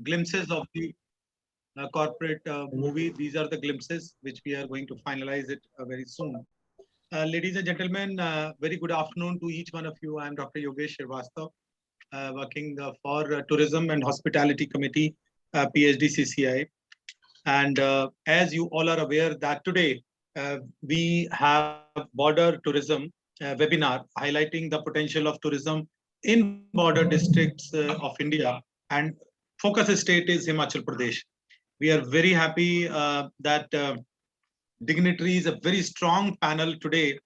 glimpses of the corporate movie. These are the glimpses which we are going to finalize it very soon. Ladies and gentlemen, very good afternoon to each one of you. I am Dr. Yogesh Srivastava, working for Tourism and Hospitality Committee, PhD CCI. And as you all are aware that today we have border tourism webinar highlighting the potential of tourism in border districts of India, and focus state is Himachal Pradesh. We are very happy that dignitaries, a very strong panel today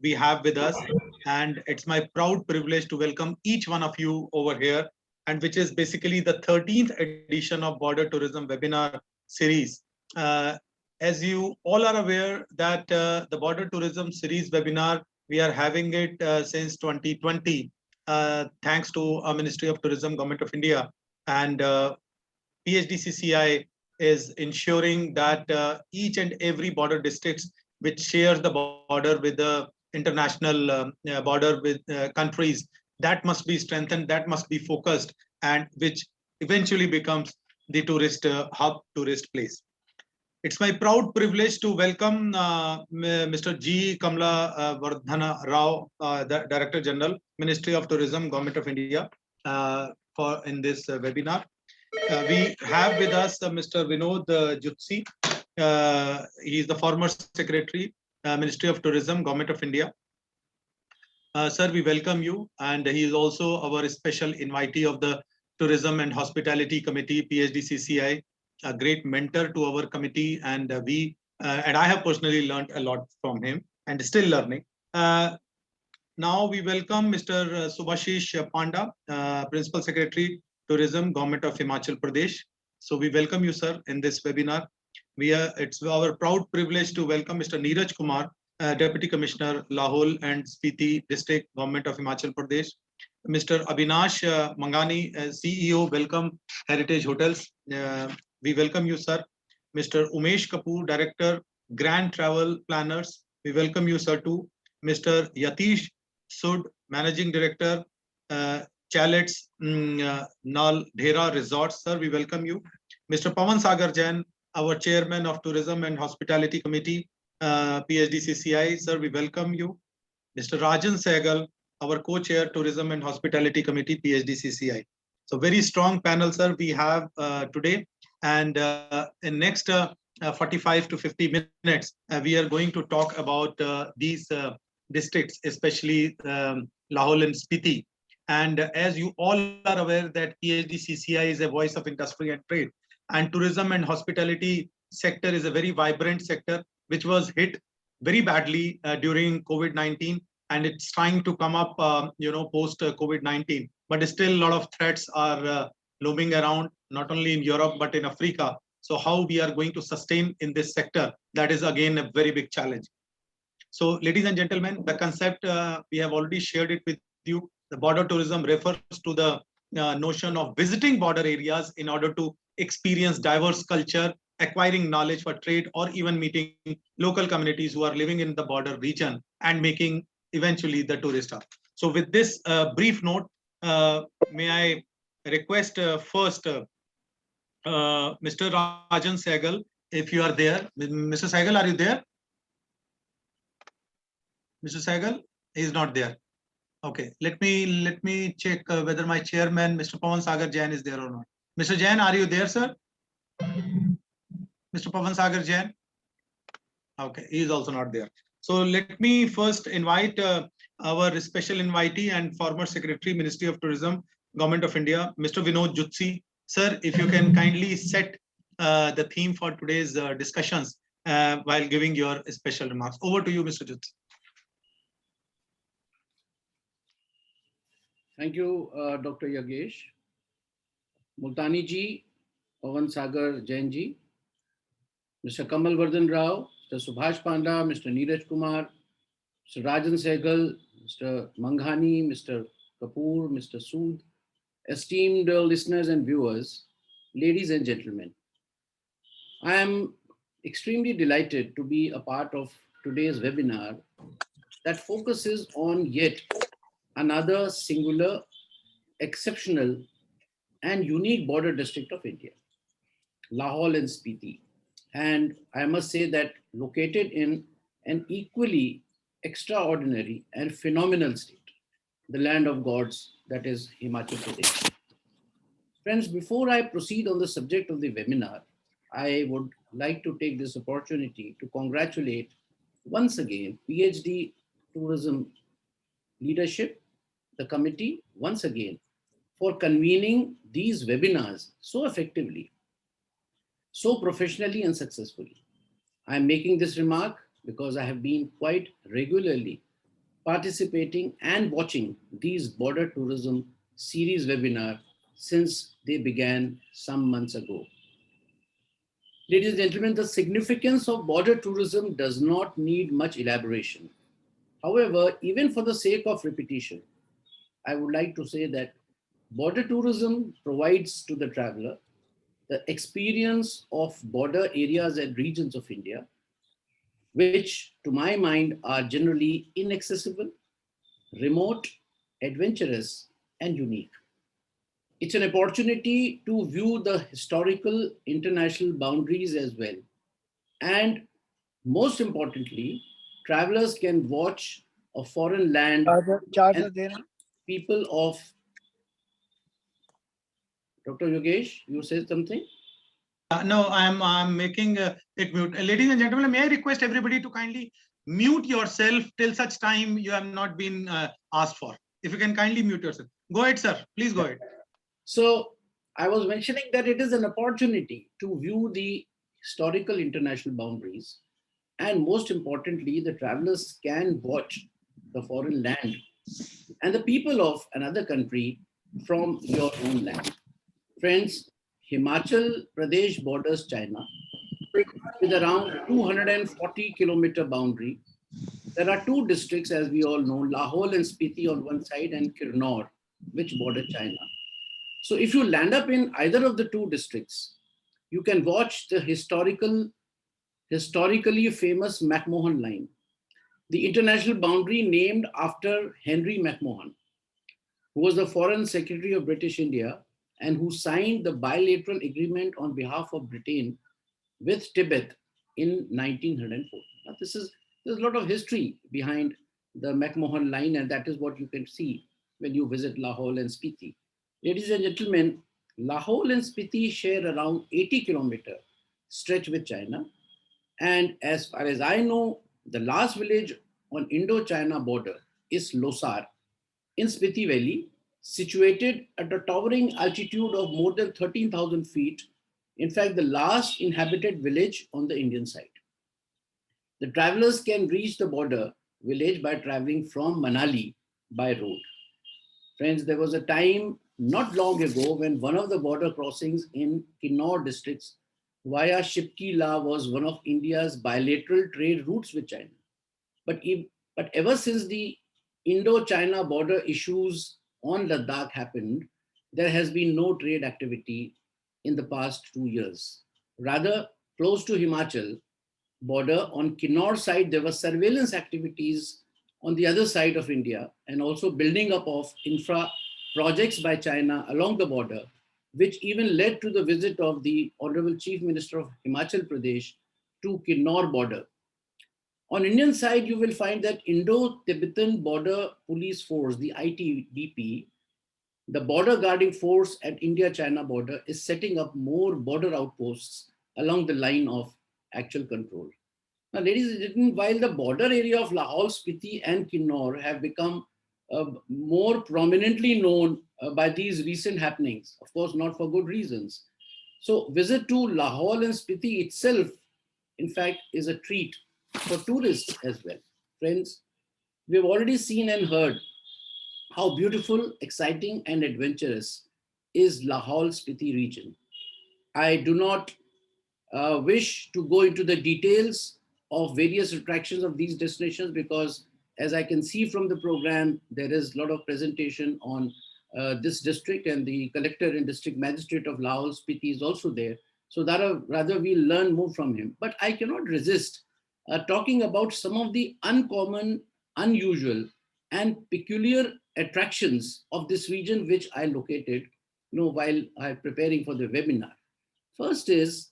we have with us. And it's my proud privilege to welcome each one of you over here, and which is basically the 13th edition of Border Tourism Webinar Series. As you all are aware that the Border Tourism Series webinar, we are having it since 2020, thanks to our Ministry of Tourism, Government of India, and PhDCCI is ensuring that each and every border districts which shares the border with the international border with countries, that must be strengthened, that must be focused, and which eventually becomes the tourist hub, tourist place. It's my proud privilege to welcome Mr. G. Kamla Vardhana Rao, the Director General, Ministry of Tourism, Government of India, for in this webinar. We have with us Mr. Vinod Jutsi. He is the former Secretary, Ministry of Tourism, Government of India. Sir, we welcome you. And he is also our special invitee of the Tourism and Hospitality Committee, PhDCCI, a great mentor to our committee. And and I have personally learned a lot from him and still learning. Now we welcome Mr. Subhashish Panda, Principal Secretary, Tourism, Government of Himachal Pradesh. So we welcome you, sir, in this webinar. It's our proud privilege to welcome Mr. Neeraj Kumar, Deputy Commissioner, Lahore and Spiti District, Government of Himachal Pradesh. Mr. Abhinash Mangani, CEO, Welcome Heritage Hotels. We welcome you, sir. Mr. Umesh Kapoor, Director, Grand Travel Planners. We welcome you, sir, too. Mr. Yatish Sud, Managing Director, Chalets Nal Dhera Resorts, sir, we welcome you. Mr. Pawan Sagar Jain, our Chairman of Tourism and Hospitality Committee, PhDCCI, sir, we welcome you. Mr. Rajan Sehgal, our Co-Chair, Tourism and Hospitality Committee, PhDCCI. So very strong panel, sir, we have today. And in next 45 to 50 minutes, we are going to talk about these districts, especially Lahore and Spiti. And as you all are aware that PhDCCI is a voice of industry and trade, and tourism and hospitality sector is a very vibrant sector, which was hit very badly during COVID-19, and it's trying to come up, post COVID-19. But still a lot of threats are looming around, not only in Europe, but in Africa. So how we are going to sustain in this sector, that is again a very big challenge. So ladies and gentlemen, the concept, we have already shared it with you. The border tourism refers to the notion of visiting border areas in order to experience diverse culture, acquiring knowledge for trade, or even meeting local communities who are living in the border region and making eventually the tourist hub. So with this brief note, may I request first Mr. Rajan Sehgal, if you are there. Mr. Sehgal, are you there? Mr. Sehgal is not there. Okay, let me check whether my chairman, Mr. Pawan Sagar Jain, is there or not. Mr. Jain, are you there, sir? Mr. Pawan Sagar Jain? Okay, he is also not there. So let me first invite our special invitee and former Secretary, Ministry of Tourism, Government of India, Mr. Vinod Jutsi. Sir, if you can kindly set the theme for today's discussions while giving your special remarks. Over to you, Mr. Jutsi. Thank you, Dr. Yogesh. Multani ji, Pawan Sagar Jain ji, Mr. Kamal Vardhan Rao, Mr. Subhash Panda, Mr. Neeraj Kumar, Mr. Rajan Sehgal, Mr. Manghani, Mr. Kapoor, Mr. Sood, esteemed listeners and viewers, ladies and gentlemen. I am extremely delighted to be a part of today's webinar that focuses on yet another singular, exceptional, and unique border district of India, Lahaul and Spiti. And I must say that located in an equally extraordinary and phenomenal state, the land of gods, that is Himachal Pradesh. Friends, before I proceed on the subject of the webinar, I would like to take this opportunity to congratulate once again PhD Tourism Leadership, the committee, once again, for convening these webinars so effectively, so professionally and successfully. I am making this remark because I have been quite regularly participating and watching these border tourism series webinar since they began some months ago. Ladies and gentlemen, the significance of border tourism does not need much elaboration. However, even for the sake of repetition, I would like to say that border tourism provides to the traveler the experience of border areas and regions of India, which to my mind are generally inaccessible, remote, adventurous, and unique. It's an opportunity to view the historical international boundaries as well. And most importantly, travelers can watch a foreign land and people of. Dr. Yogesh, you said something? No, I'm making it mute. Ladies and gentlemen, may I request everybody to kindly mute yourself till such time you have not been asked for. If you can kindly mute yourself. Go ahead, sir. Please go ahead. So I was mentioning that it is an opportunity to view the historical international boundaries. And most importantly, the travelers can watch the foreign land and the people of another country from your own land. Friends, Himachal Pradesh borders China with around 240-kilometer boundary. There are two districts, as we all know, Lahaul and Spiti on one side and Kirnaur, which border China. So if you land up in either of the two districts, you can watch the historically famous McMahon Line, the international boundary named after Henry McMahon, who was the Foreign Secretary of British India and who signed the bilateral agreement on behalf of Britain with Tibet in 1904. Now, there's a lot of history behind the McMahon Line, and that is what you can see when you visit Lahaul and Spiti. Ladies and gentlemen, Lahaul and Spiti share around 80-kilometer stretch with China. And as far as I know, the last village on Indo-China border is Losar in Spiti Valley, situated at a towering altitude of more than 13,000 feet. In fact, the last inhabited village on the Indian side. The travelers can reach the border village by traveling from Manali by road. Friends, there was a time not long ago when one of the border crossings in Kinnaur districts via Shipki La was one of India's bilateral trade routes with China. But ever since the Indo-China border issues on Ladakh happened, there has been no trade activity in the past 2 years. Rather, close to Himachal border on Kinnaur side, there were surveillance activities on the other side of India and also building up of infra projects by China along the border, which even led to the visit of the Honorable Chief Minister of Himachal Pradesh to Kinnaur border. On Indian side, you will find that Indo-Tibetan Border Police Force, the ITBP, the border guarding force at India-China border is setting up more border outposts along the line of actual control. Now, ladies and gentlemen, while the border area of Lahaul, Spiti and Kinnaur have become more prominently known by these recent happenings, of course, not for good reasons. So visit to Lahaul and Spiti itself, in fact, is a treat for tourists as well. Friends, we've already seen and heard how beautiful, exciting, and adventurous is Lahaul Spiti region. I do not wish to go into the details of various attractions of these destinations because, as I can see from the program, there is a lot of presentation on this district, and the collector and district magistrate of Lahaul Spiti is also there. So that rather we'll learn more from him. But I cannot resist talking about some of the uncommon, unusual, and peculiar attractions of this region which I located while I'm preparing for the webinar. First is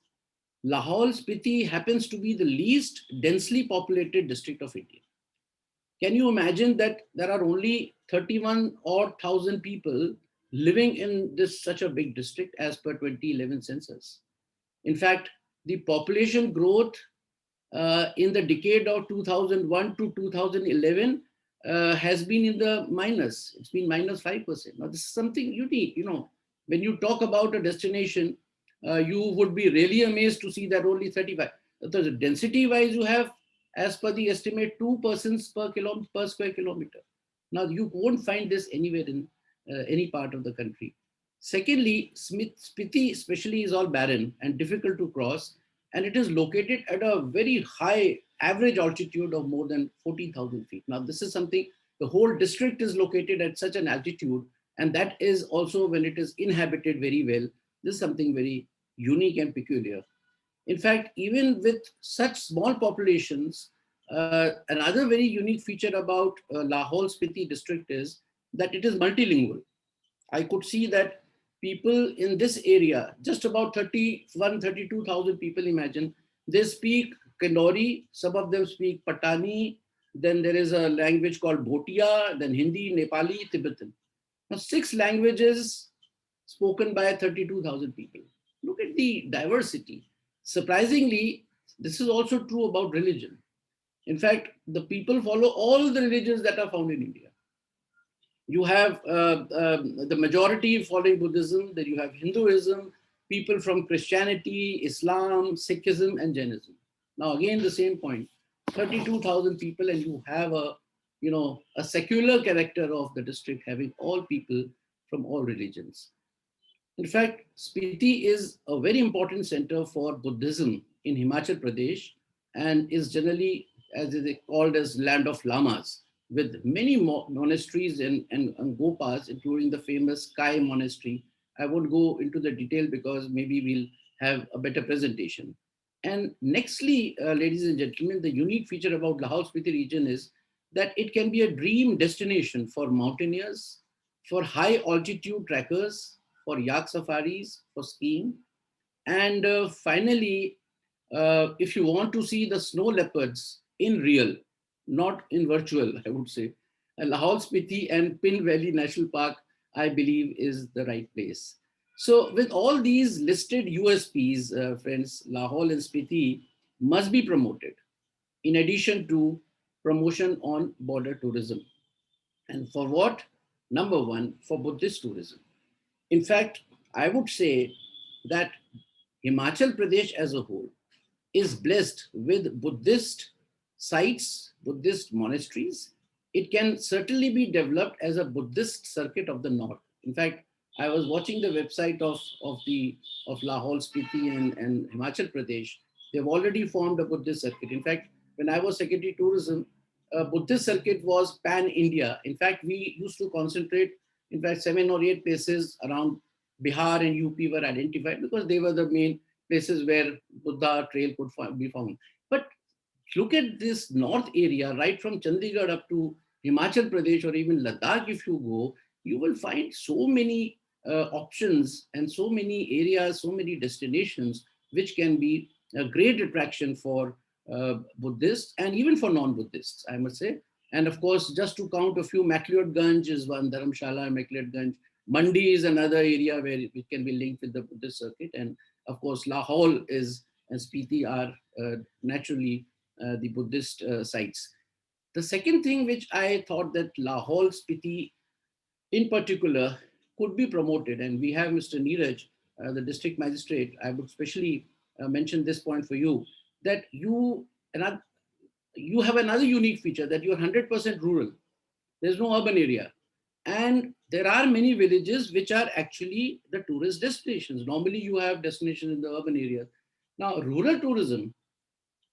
Lahaul Spiti happens to be the least densely populated district of India. Can you imagine that there are only 31 odd thousand people living in this such a big district as per 2011 census? In fact, the population growth in the decade of 2001 to 2011 has been in the minus. It's been minus 5%. Now, this is something unique. When you talk about a destination, you would be really amazed to see that only 35. The density wise, you have, as per the estimate, 2 persons per square kilometer. Now, you won't find this anywhere in any part of the country. Secondly, Spiti especially is all barren and difficult to cross, and it is located at a very high average altitude of more than 14,000 feet. Now, this is something, the whole district is located at such an altitude, and that is also when it is inhabited very well. This is something very unique and peculiar. In fact, even with such small populations, another very unique feature about Lahaul Spiti district is that it is multilingual. I could see that people in this area, just about 32,000 people, imagine, they speak Kanuri, some of them speak Patani, then there is a language called Bhotia, then Hindi, Nepali, Tibetan. Now, 6 languages spoken by 32,000 people. Look at the diversity. Surprisingly, this is also true about religion. In fact, the people follow all the religions that are found in India. You have the majority following Buddhism, then you have Hinduism, people from Christianity, Islam, Sikhism, and Jainism. Now, again, the same point, 32,000 people, and you have a secular character of the district having all people from all religions. In fact, Spiti is a very important center for Buddhism in Himachal Pradesh and is generally, as it is called, as land of lamas, with many monasteries and gopas, including the famous Kai monastery. I won't go into the detail because maybe we'll have a better presentation. And nextly, ladies and gentlemen, the unique feature about Lahaul Spiti region is that it can be a dream destination for mountaineers, for high altitude trekkers, for yak safaris, for skiing. And finally, if you want to see the snow leopards in real, not in virtual, I would say, Lahaul Spiti and Pin Valley National Park, I believe, is the right place. So with all these listed USPs, friends, Lahaul and Spiti must be promoted in addition to promotion on border tourism. And for what? Number one, for Buddhist tourism. In fact, I would say that Himachal Pradesh as a whole is blessed with Buddhist sites, Buddhist monasteries. It can certainly be developed as a Buddhist circuit of the north. In fact, I was watching the website of Lahaul Spiti and Himachal Pradesh. They've already formed a Buddhist circuit. In fact, when I was Secretary Tourism, Buddhist circuit was pan-India. In fact, we used to concentrate, in fact, 7 or 8 places around Bihar and UP were identified because they were the main places where Buddha trail could be found. But look at this north area, right from Chandigarh up to Himachal Pradesh or even Ladakh, if you go, you will find so many options and so many areas, so many destinations, which can be a great attraction for Buddhists and even for non-Buddhists, I must say. And of course, just to count a few, MacLeod is one, Dharamshala and MacLeod. Mandi is another area where it can be linked with the Buddhist circuit. And of course, Lahaul and Spiti are naturally the Buddhist sites. The second thing which I thought that Lahaul Spiti in particular could be promoted, and we have Mr. Neeraj, the district magistrate, I would especially mention this point for you, that you have another unique feature that you're 100% rural. There's no urban area. And there are many villages which are actually the tourist destinations. Normally you have destinations in the urban areas. Now, rural tourism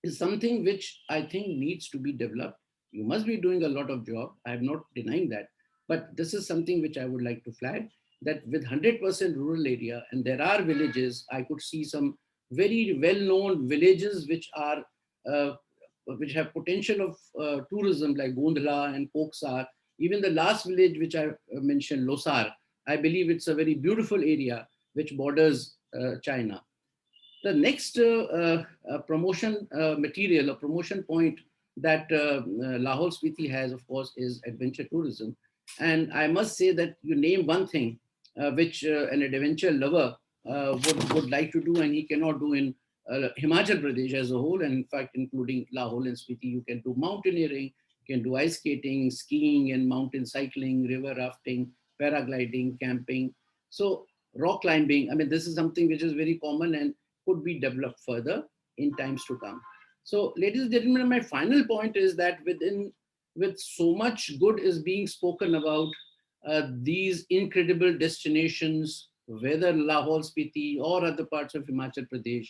is something which I think needs to be developed. You must be doing a lot of job. I'm not denying that. But this is something which I would like to flag, that with 100% rural area, and there are villages, I could see some very well-known villages which have potential of tourism like Gondla and Koksar. Even the last village which I mentioned, Losar, I believe it's a very beautiful area which borders China. The next promotion material or promotion point that Lahaul Spiti has, of course, is adventure tourism. And I must say that you name one thing which an adventure lover would like to do and he cannot do in Himachal Pradesh as a whole, and in fact, including Lahaul and Spiti. You can do mountaineering, you can do ice skating, skiing and mountain cycling, river rafting, paragliding, camping. So rock climbing, I mean, this is something which is very common and could be developed further in times to come. So, ladies and gentlemen, my final point is that with so much good is being spoken about these incredible destinations, whether Lahaul Spiti or other parts of Himachal Pradesh,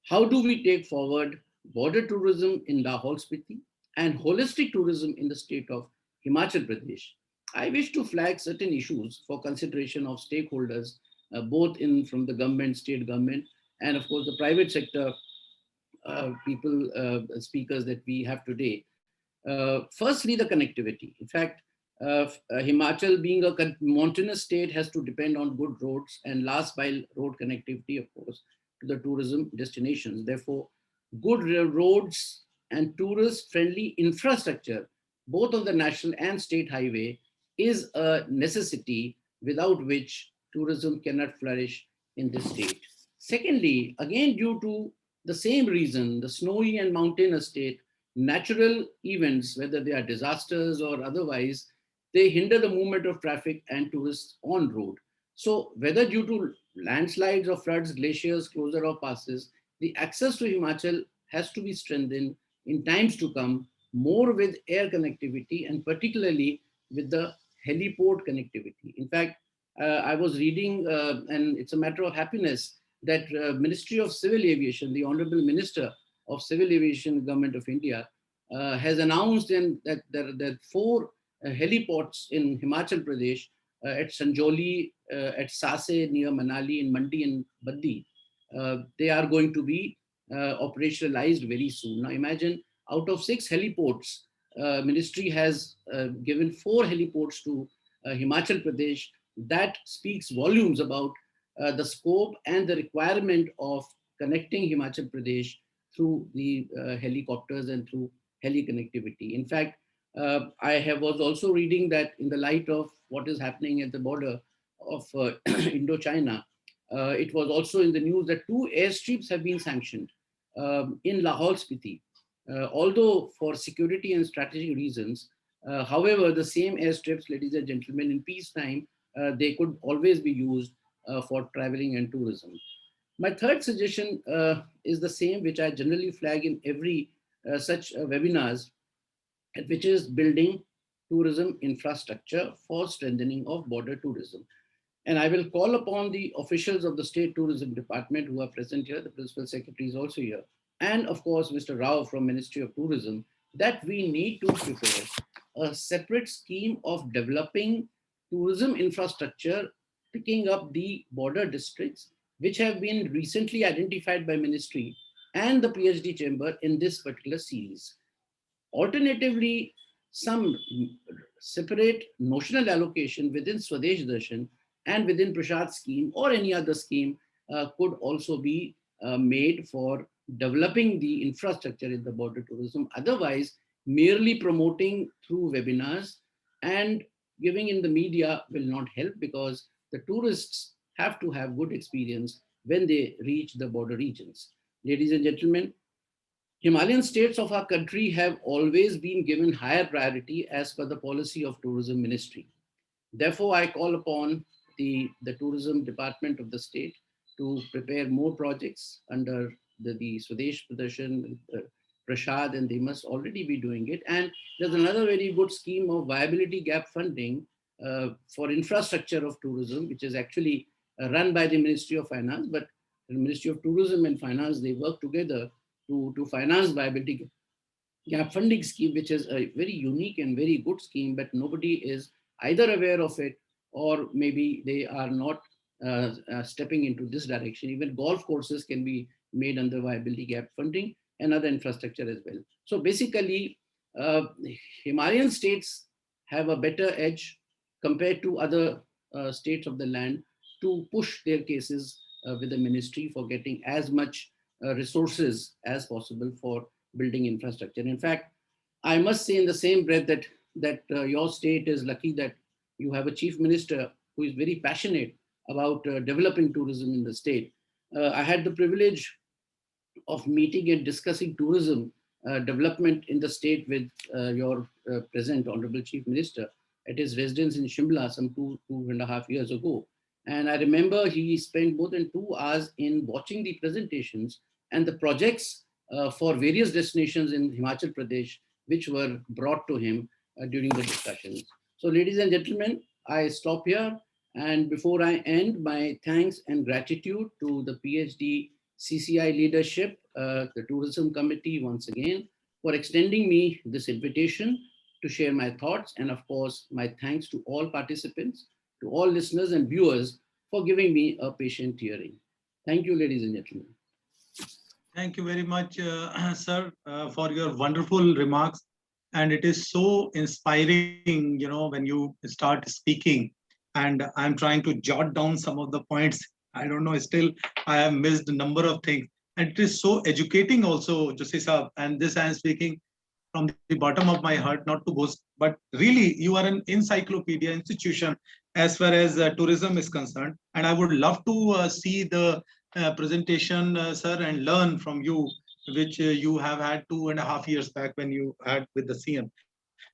how do we take forward border tourism in Lahaul Spiti and holistic tourism in the state of Himachal Pradesh? I wish to flag certain issues for consideration of stakeholders, both in from the government, state government, and of course the private sector people, speakers that we have today. Firstly, the connectivity. In fact, Himachal being a mountainous state has to depend on good roads and last mile road connectivity, of course, to the tourism destinations. Therefore, good roads and tourist-friendly infrastructure, both on the national and state highway, is a necessity without which tourism cannot flourish in this state. Secondly, again, due to the same reason, the snowy and mountainous state, natural events, whether they are disasters or otherwise, they hinder the movement of traffic and tourists on road. So whether due to landslides or floods, glaciers, closure of passes, the access to Himachal has to be strengthened in times to come, more with air connectivity and particularly with the heliport connectivity. In fact, I was reading, and it's a matter of happiness, that Ministry of Civil Aviation, the Honorable Minister of Civil Aviation, Government of India, has announced that there are 4 heliports in Himachal Pradesh, at Sanjoli, at Sase near Manali, in Mandi and Baddi. They are going to be operationalized very soon. Now imagine, out of 6 heliports, Ministry has given 4 heliports to Himachal Pradesh. That speaks volumes about the scope and the requirement of connecting Himachal Pradesh through the helicopters and through heli connectivity. In fact, was also reading that in the light of what is happening at the border of Indochina, it was also in the news that 2 airstrips have been sanctioned in Lahaul Spiti. Although for security and strategic reasons, however, the same airstrips, ladies and gentlemen, in peacetime, they could always be used for traveling and tourism. My third suggestion is the same which I generally flag in every such webinars, which is building tourism infrastructure for strengthening of border tourism. And I will call upon the officials of the State Tourism Department who are present here, the Principal Secretary is also here, and of course Mr. Rao from Ministry of Tourism, that we need to prepare a separate scheme of developing tourism infrastructure, picking up the border districts, which have been recently identified by Ministry and the PhD chamber in this particular series. Alternatively, some separate notional allocation within Swadesh Darshan and within Prashad scheme or any other scheme could also be made for developing the infrastructure in the border tourism. Otherwise, merely promoting through webinars and giving in the media will not help, because the tourists have to have good experience when they reach the border regions. Ladies and gentlemen, Himalayan states of our country have always been given higher priority as per the policy of Tourism Ministry. Therefore, I call upon the Tourism Department of the state to prepare more projects under the Swadesh Pradarshan, Prashad, and they must already be doing it. And there's another very good scheme of viability gap funding for infrastructure of tourism, which is actually run by the Ministry of Finance, but the Ministry of Tourism and Finance, they work together to finance viability gap funding scheme, which is a very unique and very good scheme, but nobody is either aware of it or maybe they are not stepping into this direction. Even golf courses can be made under viability gap funding and other infrastructure as well. So basically, Himalayan states have a better edge compared to other states of the land to push their cases with the ministry for getting as much resources as possible for building infrastructure. In fact, I must say in the same breath that your state is lucky that you have a chief minister who is very passionate about developing tourism in the state. I had the privilege of meeting and discussing tourism development in the state with your present honorable chief minister at his residence in Shimla some two and a half years ago. And I remember he spent more than 2 hours in watching the presentations and the projects for various destinations in Himachal Pradesh, which were brought to him during the discussions. So ladies and gentlemen, I stop here. And before I end, my thanks and gratitude to the PhD CCI leadership, the tourism committee once again, for extending me this invitation to share my thoughts. And of course, my thanks to all participants, to all listeners and viewers for giving me a patient hearing. Thank you, ladies and gentlemen. Thank you very much, sir, for your wonderful remarks. And it is so inspiring, when you start speaking. And I'm trying to jot down some of the points. I don't know, still I have missed a number of things. And it is so educating also, Joshi Saab. And this I am speaking from the bottom of my heart, not to boast, but really you are an encyclopedia institution as far as tourism is concerned. And I would love to see the presentation, sir, and learn from you, which you have had 2.5 years back when you had with the CM.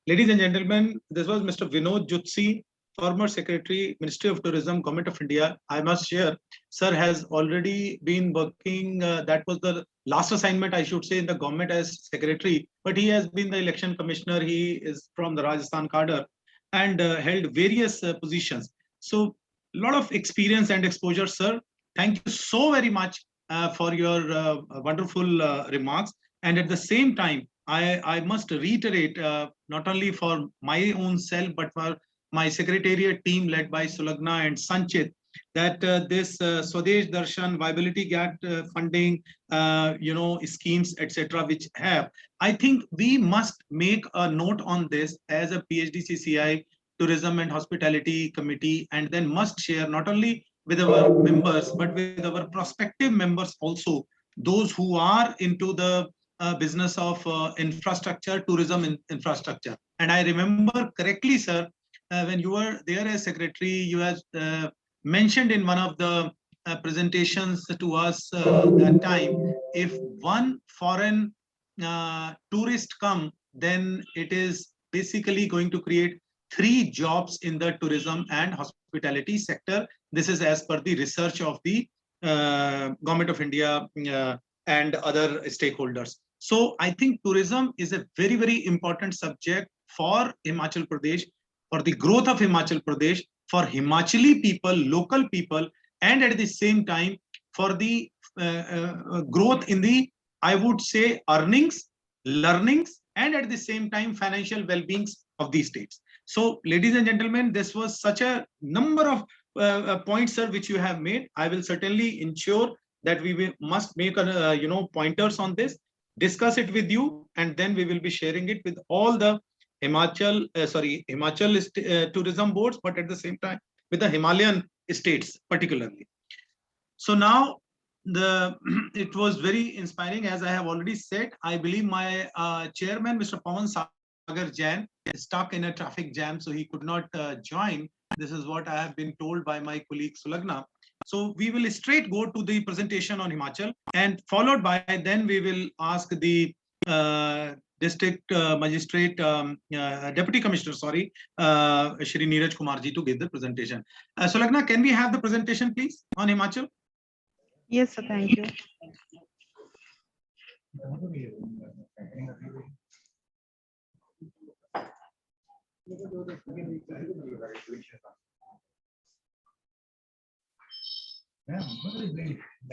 Ladies and gentlemen, this was Mr. Vinod Jutsi, former Secretary, Ministry of Tourism, Government of India. I must share, sir has already been working, that was the last assignment, I should say, in the government as Secretary, but he has been the Election Commissioner. He is from the Rajasthan cadre and held various positions. So a lot of experience and exposure, sir. Thank you so very much for your wonderful remarks. And at the same time, I must reiterate, not only for my own self, but for my secretariat team led by Sulagna and Sanchit, that this Swadesh Darshan viability gap funding, schemes, etc., which have, I think we must make a note on this as a PhD CCI Tourism and Hospitality Committee, and then must share not only with our members, but with our prospective members also, those who are into the business of infrastructure, tourism infrastructure. And I remember correctly, sir, when you were there as secretary, you had mentioned in one of the presentations to us that time, if one foreign tourist come, then it is basically going to create 3 jobs in the tourism and hospitality sector. This is as per the research of the Government of India and other stakeholders. So I think tourism is a very, very important subject for Himachal Pradesh, for the growth of Himachal Pradesh, for Himachali people, local people, and at the same time for the growth in the, I would say, earnings, learnings, and at the same time financial well-beings of these states. So ladies and gentlemen, this was such a number of points, sir, which you have made. I will certainly ensure that we must make pointers on this, discuss it with you, and then we will be sharing it with all the Himachal tourism boards, but at the same time with the Himalayan states particularly. So now it was very inspiring. As I have already said, I believe my chairman, Mr. Pawan Sagar Jain, is stuck in a traffic jam, so he could not join. This is what I have been told by my colleague Sulagna. So we will straight go to the presentation on Himachal, and followed by then we will ask the district magistrate, deputy commissioner, sorry, Shri Neeraj Kumar ji, to give the presentation. Sulagna, can we have the presentation, please, on Himachal? Yes, sir. Thank you.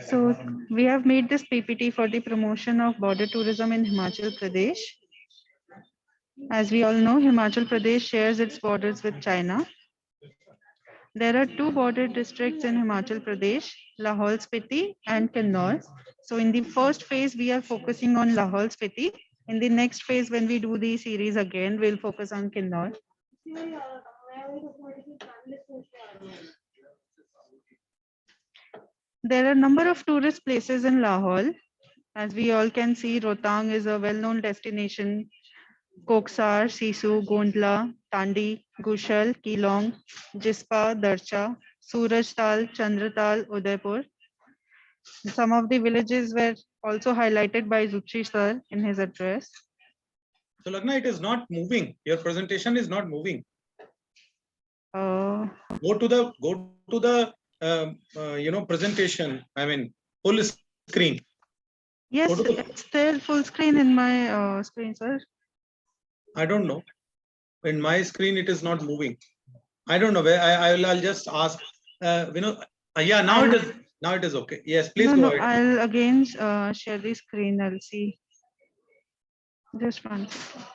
So we have made this PPT for the promotion of border tourism in Himachal Pradesh. As we all know, Himachal Pradesh shares its borders with China. There are 2 border districts in Himachal Pradesh, Lahaul Spiti and Kinnaur. So in the first phase, we are focusing on Lahaul Spiti. In the next phase, when we do the series again, we'll focus on Kinnaur. There are a number of tourist places in Lahore. As we all can see, Rohtang is a well-known destination. Koksar, Sisu, Gondla, Tandi, Gushal, Keelong, Jispa, Darcha, Surajtal, Chandratal, Udaipur. Some of the villages were also highlighted by Zuchi sir in his address. So Lagna, it is not moving. Your presentation is not moving. Go to the presentation. I mean, full screen. Yes, Go to the- it's there full screen in my screen, sir. I don't know. In my screen, it is not moving. I don't know where. I'll just ask. Yeah, now it is. Now it is okay. Yes, please No, go no, ahead. I'll again share the screen. I'll see. Just one second.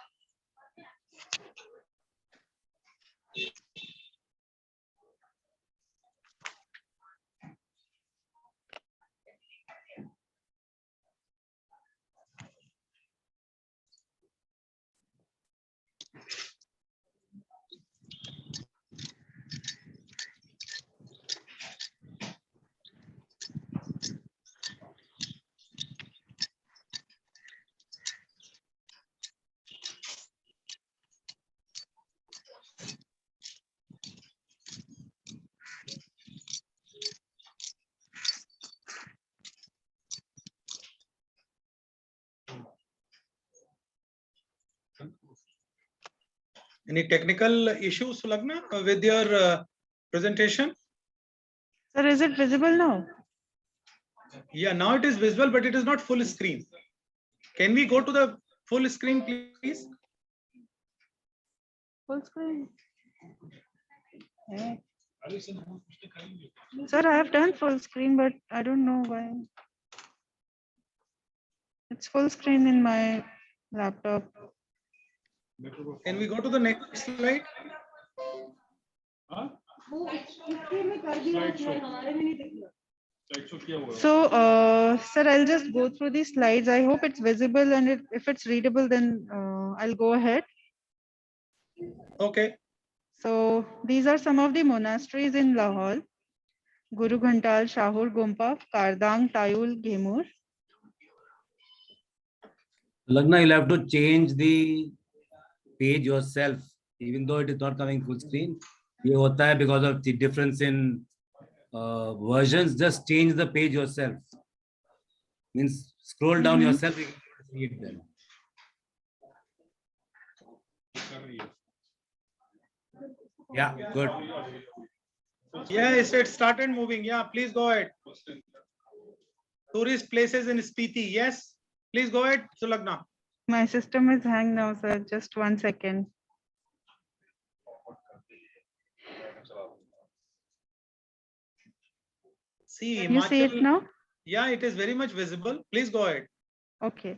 Any technical issues, Lagna, with your presentation? Sir, is it visible now? Yeah, now it is visible, but it is not full screen. Can we go to the full screen, please? Full screen. Sir, I have done full screen, but I don't know why. It's full screen in my laptop. Can we go to the next slide? So, sir, I'll just go through these slides. I hope it's visible, and if it's readable, then I'll go ahead. Okay. So these are some of the monasteries in Lahore: Guru Ghantal, Shahur, Gompa, Kardang, Tayul, Gemur. Lagna, you'll have to change the page yourself, even though it is not coming full screen. ये होता है because of the difference in versions. Just change the page yourself. Means scroll down yourself, you can see it then. Yeah, good. Yes, it started moving. Yeah, please go ahead. Tourist places in Spiti. Yes, please go ahead, Sulagna. My system is hanged now, sir. Just 1 second. See, You see it Himachal- now? Yeah, it is very much visible. Please go ahead. Okay.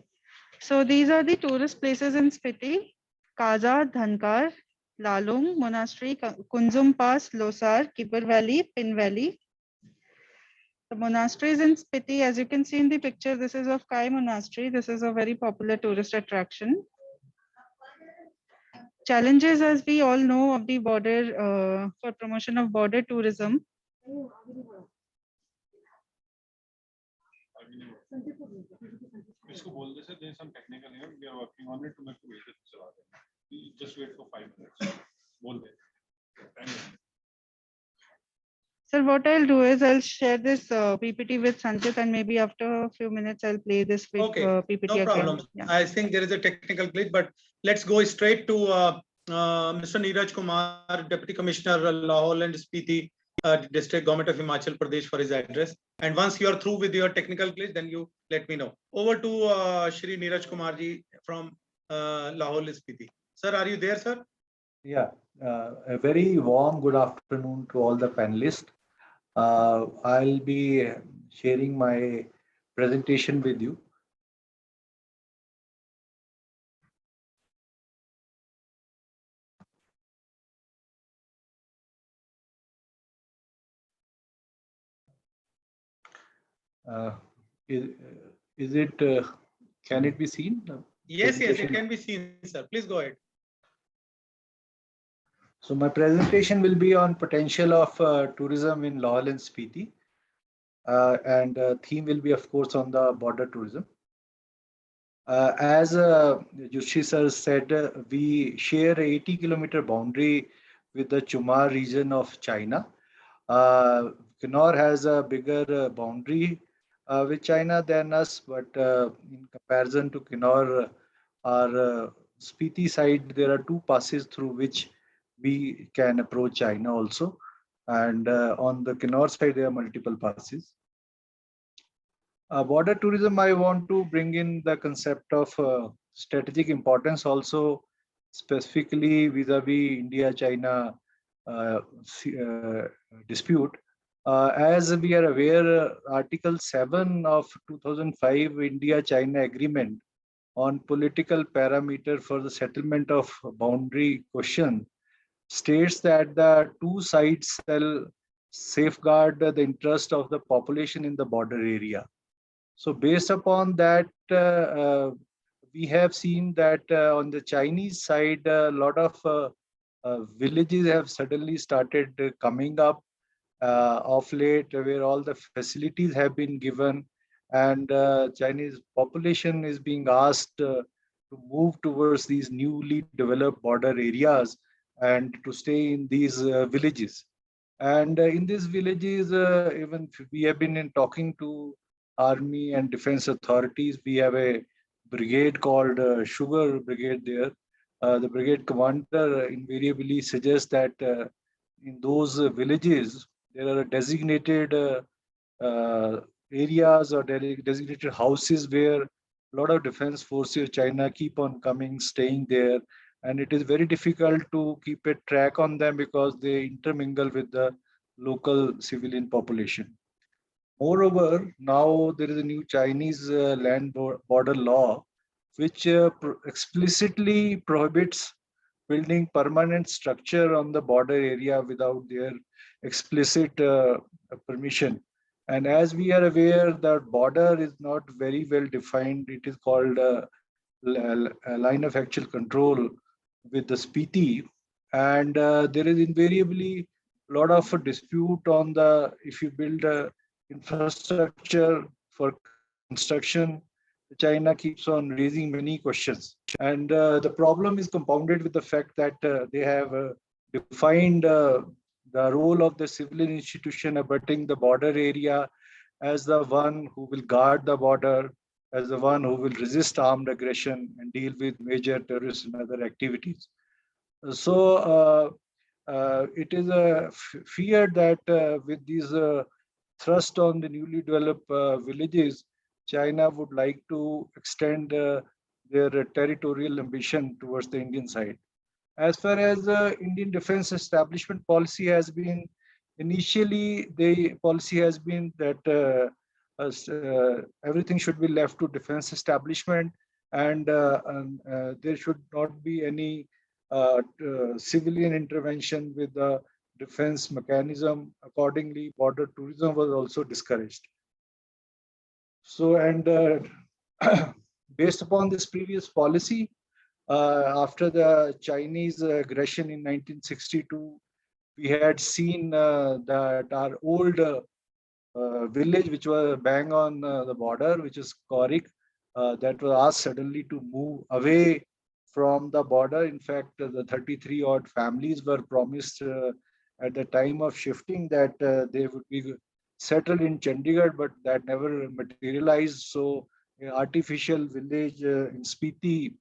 So these are the tourist places in Spiti: Kaza, Dhankar, Lalung Monastery, Kunzum Pass, Losar, Kipper Valley, Pin Valley. The monasteries in Spiti, as you can see in the picture, this is of Kai Monastery. This is a very popular tourist attraction. Challenges, as we all know, of the border for promotion of border tourism. इसको बोल दे sir, there's some technical here, we are working on it to make it easy to चला दें. Just wait for 5 minutes. बोल दे. Sir, what I'll do is I'll share this PPT with Sanchit, and maybe after a few minutes I'll play this with, Okay, PPT no again. problem. Yeah. I think there is a technical glitch, but let's go straight to Mr. Neeraj Kumar, Deputy Commissioner, Lahore and Spiti District Government of Himachal Pradesh, for his address. And once you are through with your technical glitch, then you let me know. Over to Shri Neeraj Kumar ji from Lahore, Spiti. Sir, are you there, sir? Yeah, a very warm good afternoon to all the panelists. I'll be sharing my presentation with you. Is it, can it be seen? Yes, yes, it can be seen, sir. Please go ahead. So my presentation will be on potential of tourism in Lahaul and Spiti. And theme will be, of course, on the border tourism. As Joshi sir said, we share a 80-kilometer boundary with the Chumar region of China. Kinnaur has a bigger boundary with China than us, but in comparison to Kinnaur, our Spiti side, there are two passes through which we can approach China also. And on the Kinnaur side, there are multiple passes. Border tourism, I want to bring in the concept of strategic importance also, specifically vis-a-vis India-China dispute. As we are aware, Article 7 of 2005 India-China Agreement on political parameter for the settlement of boundary question states that the two sides shall safeguard the interest of the population in the border area. So based upon that, we have seen that on the Chinese side, a lot of villages have suddenly started coming up of late, where all the facilities have been given, and Chinese population is being asked to move towards these newly developed border areas and to stay in these villages. And in these villages, even we have been in talking to army and defense authorities. We have a brigade called Sugar Brigade there. The brigade commander invariably suggests that in those villages, there are designated areas or designated houses where a lot of defense forces of China keep on coming, staying there. And it is very difficult to keep a track on them because they intermingle with the local civilian population. Moreover, now there is a new Chinese land border law, which explicitly prohibits building permanent structure on the border area without their explicit permission. And as we are aware, the border is not very well defined. It is called a line of actual control with the Spiti. And there is invariably a lot of dispute on the, if you build a infrastructure for construction, China keeps on raising many questions. And the problem is compounded with the fact that they have defined the role of the civilian institution abutting the border area as the one who will guard the border, as the one who will resist armed aggression and deal with major terrorist and other activities. So it is feared that with these thrust on the newly developed villages, China would like to extend their territorial ambition towards the Indian side. As far as the Indian defense establishment policy has been, initially the policy has been that everything should be left to defense establishment, and there should not be any civilian intervention with the defense mechanism. Accordingly, border tourism was also discouraged. So, and based upon this previous policy, after the Chinese aggression in 1962, we had seen that our old village, which was bang on the border, which is Korik, that was asked suddenly to move away from the border. In fact, the 33 odd families were promised at the time of shifting that they would be settled in Chandigarh, but that never materialized. So an artificial village in Spiti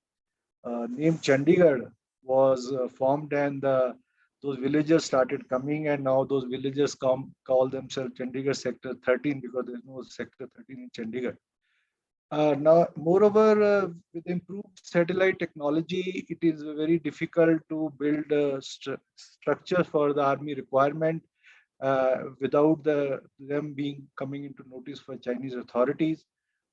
named Chandigarh was formed, and those villagers started coming, and now those villagers call themselves Chandigarh Sector 13 because there's no Sector 13 in Chandigarh. Now, moreover, with improved satellite technology, it is very difficult to build structures for the army requirement without them being coming into notice for Chinese authorities.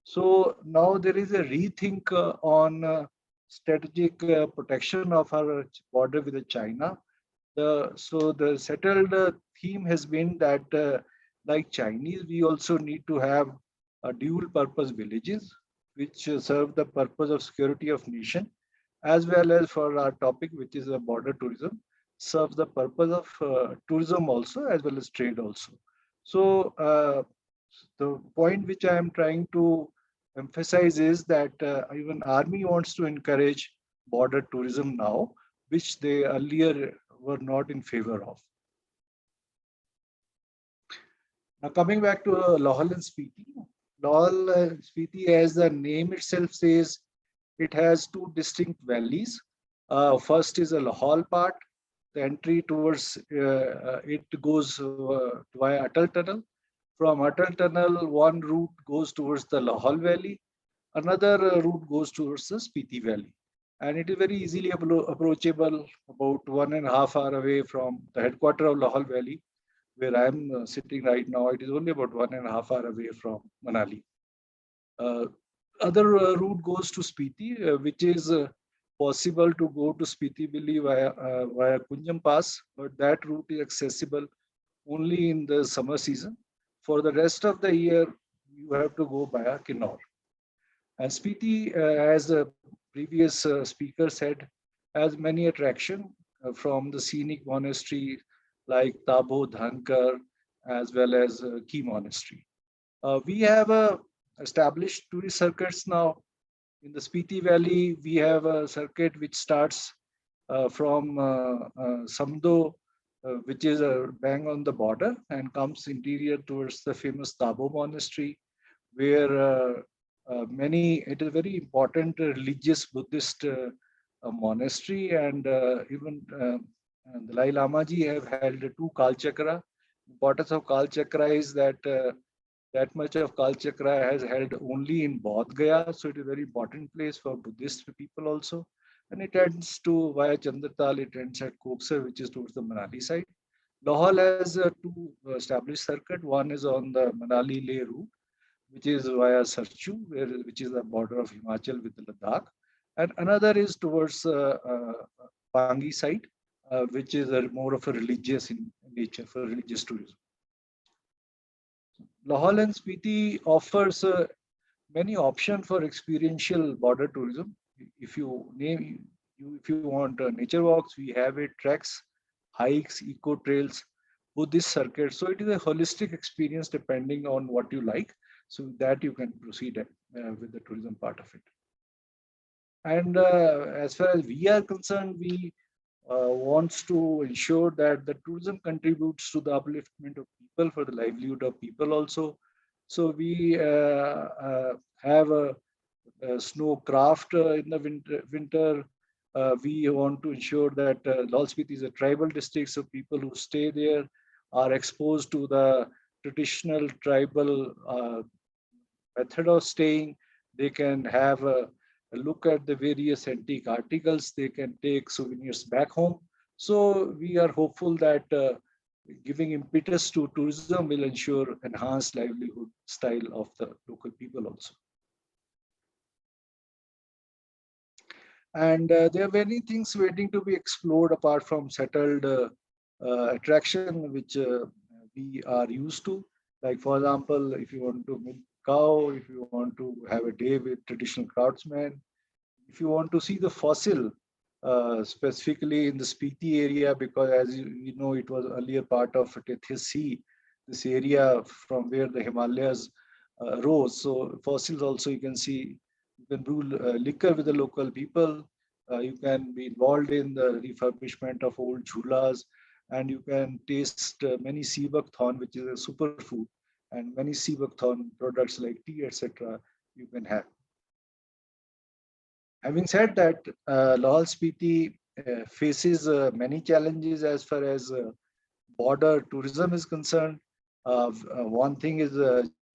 So now there is a rethink on strategic protection of our border with China. So the settled theme has been that like Chinese, we also need to have dual purpose villages which serve the purpose of security of nation, as well as for our topic, which is border tourism. serves the purpose of tourism also as well as trade also. So the point which I am trying to emphasize is that even army wants to encourage border tourism now, which they earlier were not in favor of. Now coming back to Lahaul and Spiti. Lahaul and Spiti, as the name itself says, it has two distinct valleys. First is a Lahaul part. The entry towards it goes via Atal Tunnel. From Atal Tunnel, one route goes towards the Lahaul Valley. Another route goes towards the Spiti Valley. And it is very easily approachable, about 1.5 hours away from the headquarters of Lahaul Valley, where I am sitting right now. It is only about 1.5 hours away from Manali. Other route goes to Spiti, which is possible to go to Spiti Valley via Kunjam Pass, but that route is accessible only in the summer season. For the rest of the year, you have to go via Kinnaur. And Spiti, as the previous speaker said, has many attractions from the scenic monastery like Tabo, Dhankar, as well as Key Monastery. We have established tourist circuits now. In the Spiti Valley, we have a circuit which starts from Samdo, which is bang on the border, and comes interior towards the famous Tabo Monastery, where it is a very important religious Buddhist monastery, and even the Dalai Lama ji have held 2 Kal Chakra. Importance of Kal Chakra is that that much of Kal Chakra has held only in Bodh Gaya, so it is a very important place for Buddhist people also. And it ends to via Chandratal, it ends at Koksar, which is towards the Manali side. Lahaul has 2 established circuit. One is on the Manali Leh route, which is via Sarchu, which is the border of Himachal with Ladakh. And another is towards Pangi side, which is more of a religious in nature, for religious tourism. Lahaul and Spiti offers many options for experiential border tourism. If you want nature walks, we have it, treks, hikes, eco trails, Buddhist circuits. So it is a holistic experience depending on what you like. So that you can proceed with the tourism part of it. And as far as we are concerned, we wants to ensure that the tourism contributes to the upliftment of people, for the livelihood of people also. So we have a snow craft in the winter. We want to ensure that Lahaul Spiti is a tribal district, so people who stay there are exposed to the traditional tribal method of staying. They can have a look at the various antique articles. They can take souvenirs back home. So we are hopeful that giving impetus to tourism will ensure enhanced livelihood style of the local people also. And there are many things waiting to be explored apart from settled attraction, which we are used to. Like, for example, if you want to milk cow, if you want to have a day with traditional craftsmen, if you want to see the fossil, specifically in the Spiti area, because as you know, it was earlier part of Tethys Sea, this area from where the Himalayas rose. So fossils also you can see. You can brew liquor with the local people. You can be involved in the refurbishment of old chulas, and you can taste many sea buckthorn, which is a superfood, and many sea buckthorn products like tea, etc. you can have. Having said that, Lahaul Spiti faces many challenges as far as border tourism is concerned. One thing is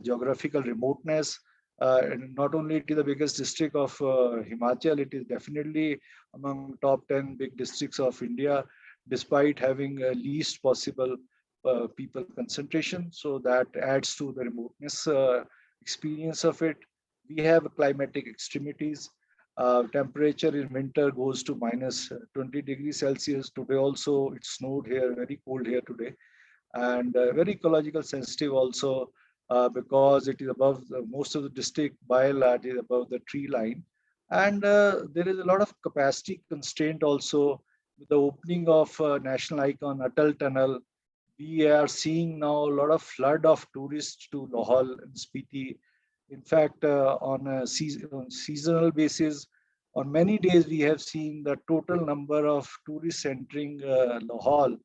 geographical remoteness. And not only it is the biggest district of Himachal, it is definitely among top 10 big districts of India, despite having least possible people concentration. So that adds to the remoteness experience of it. We have climatic extremities. Temperature in winter goes to minus 20 degrees Celsius. Today also it snowed here, very cold here today. And very ecological sensitive also, because it is above most of the district by and large is above the tree line. And there is a lot of capacity constraint also, with the opening of national icon Atal Tunnel, we are seeing now a lot of flood of tourists to Lohal and Spiti. In fact, on a seasonal basis, on many days we have seen the total number of tourists entering Lohal.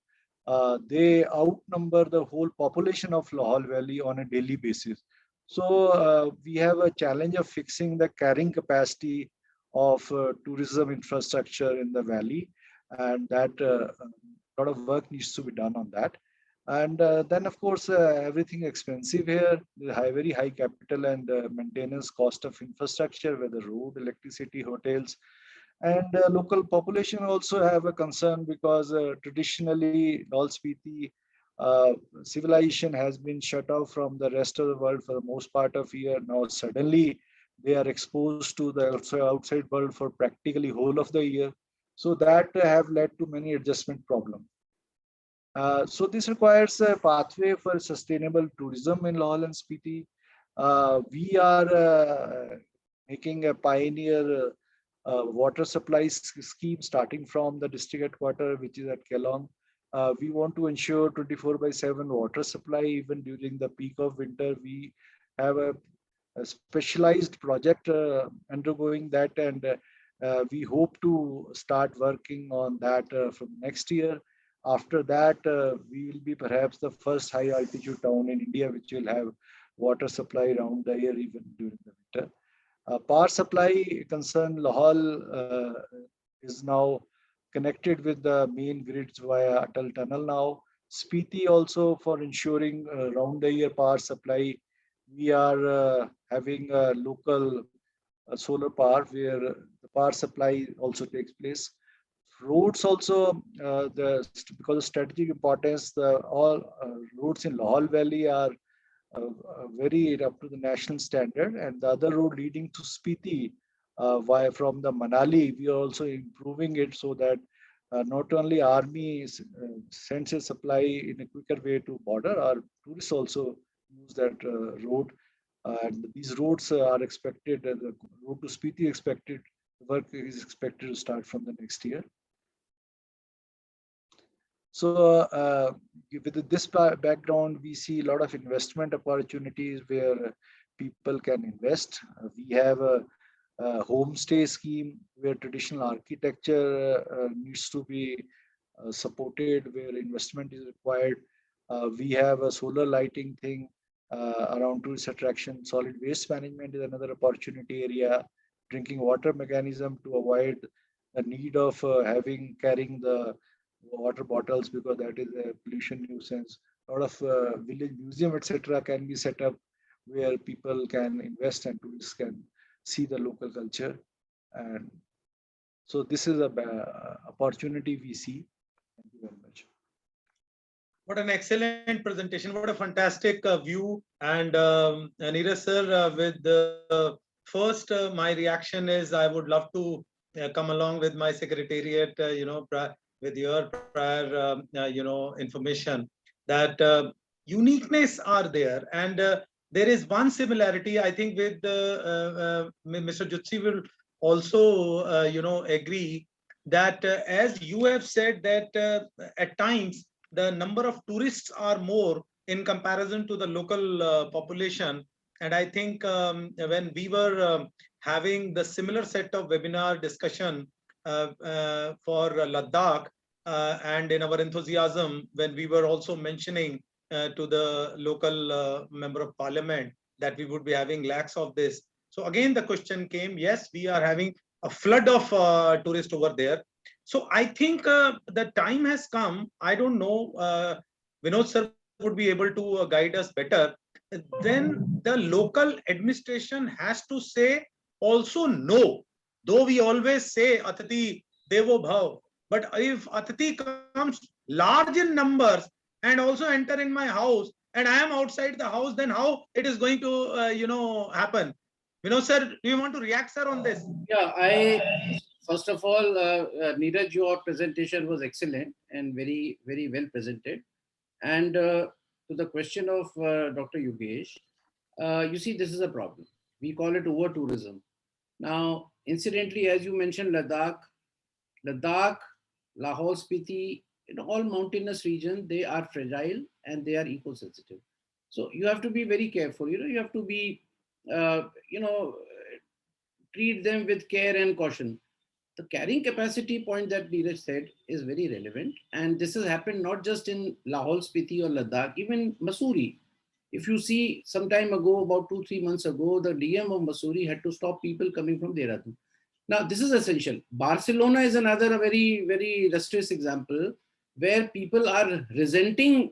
They outnumber the whole population of Lohal Valley on a daily basis. So we have a challenge of fixing the carrying capacity of tourism infrastructure in the valley, and that a lot of work needs to be done on that. And then, of course, everything expensive here, the very high capital and maintenance cost of infrastructure, whether road, electricity, hotels, and local population also have a concern because traditionally, Dal Spiti civilization has been shut off from the rest of the world for the most part of year. Now suddenly they are exposed to the outside world for practically whole of the year. So that have led to many adjustment problems. So this requires a pathway for sustainable tourism in Lohal and Spiti. We are making a pioneer water supply scheme starting from the district headquarters, which is at Kelong. We want to ensure 24/7 water supply even during the peak of winter. We have a specialized project undergoing that, and we hope to start working on that from next year. After that, we will be perhaps the first high altitude town in India which will have water supply around the year, even during the winter. Power supply concern, Lohal is now connected with the main grids via Atal Tunnel now. Spiti also, for ensuring round the year power supply, we are having a local solar power where the power supply also takes place. Roads also, because of strategic importance, all roads in Lohal Valley are very up to the national standard, and the other road leading to Spiti via from the Manali, we are also improving it so that not only army sends a supply in a quicker way to border, our tourists also use that road. And these roads are expected, the road to Spiti expected, work is expected to start from the next year. So with this background, we see a lot of investment opportunities where people can invest. We have a homestay scheme where traditional architecture needs to be supported, where investment is required. We have a solar lighting thing around tourist attraction. Solid waste management is another opportunity area. Drinking water mechanism to avoid the need of carrying the water bottles, because that is a pollution nuisance. A lot of village museum, etc., can be set up where people can invest and tourists can see the local culture. And so this is a opportunity we see. Thank you very much. What an excellent presentation. What a fantastic view. And Neeraj sir, with the first, my reaction is I would love to come along with my secretariat, with your prior, information that uniqueness are there. And there is one similarity, I think, with Mr. Jutsi will also, agree that as you have said that at times, the number of tourists are more in comparison to the local population. And I think when we were having the similar set of webinar discussion for Ladakh, and in our enthusiasm, when we were also mentioning to the local member of parliament that we would be having lakhs of this. So again, the question came, yes, we are having a flood of tourists over there. So I think the time has come. I don't know, Vinod sir would be able to guide us better. Then the local administration has to say also no. Though we always say Atati Devo Bhav, but if Atati comes large in numbers and also enter in my house, and I am outside the house, then how it is going to happen? Vinod sir, do you want to react, sir, on this? Yeah, first of all, Neeraj, your presentation was excellent and very, very well presented. And to the question of Dr. Yogesh, you see, this is a problem. We call it over tourism. Now, incidentally, as you mentioned, Ladakh Lahore, Spiti, all mountainous region, they are fragile and they are eco-sensitive. So you have to be very careful. You have to be, treat them with care and caution. The carrying capacity point that Neeraj said is very relevant. And this has happened not just in Lahore, Spiti or Ladakh, even Mussoorie. If you see some time ago, about 2-3 months ago, the DM of Mussoorie had to stop people coming from Dehradun. Now, this is essential. Barcelona is another very, very illustrious example where people are resenting,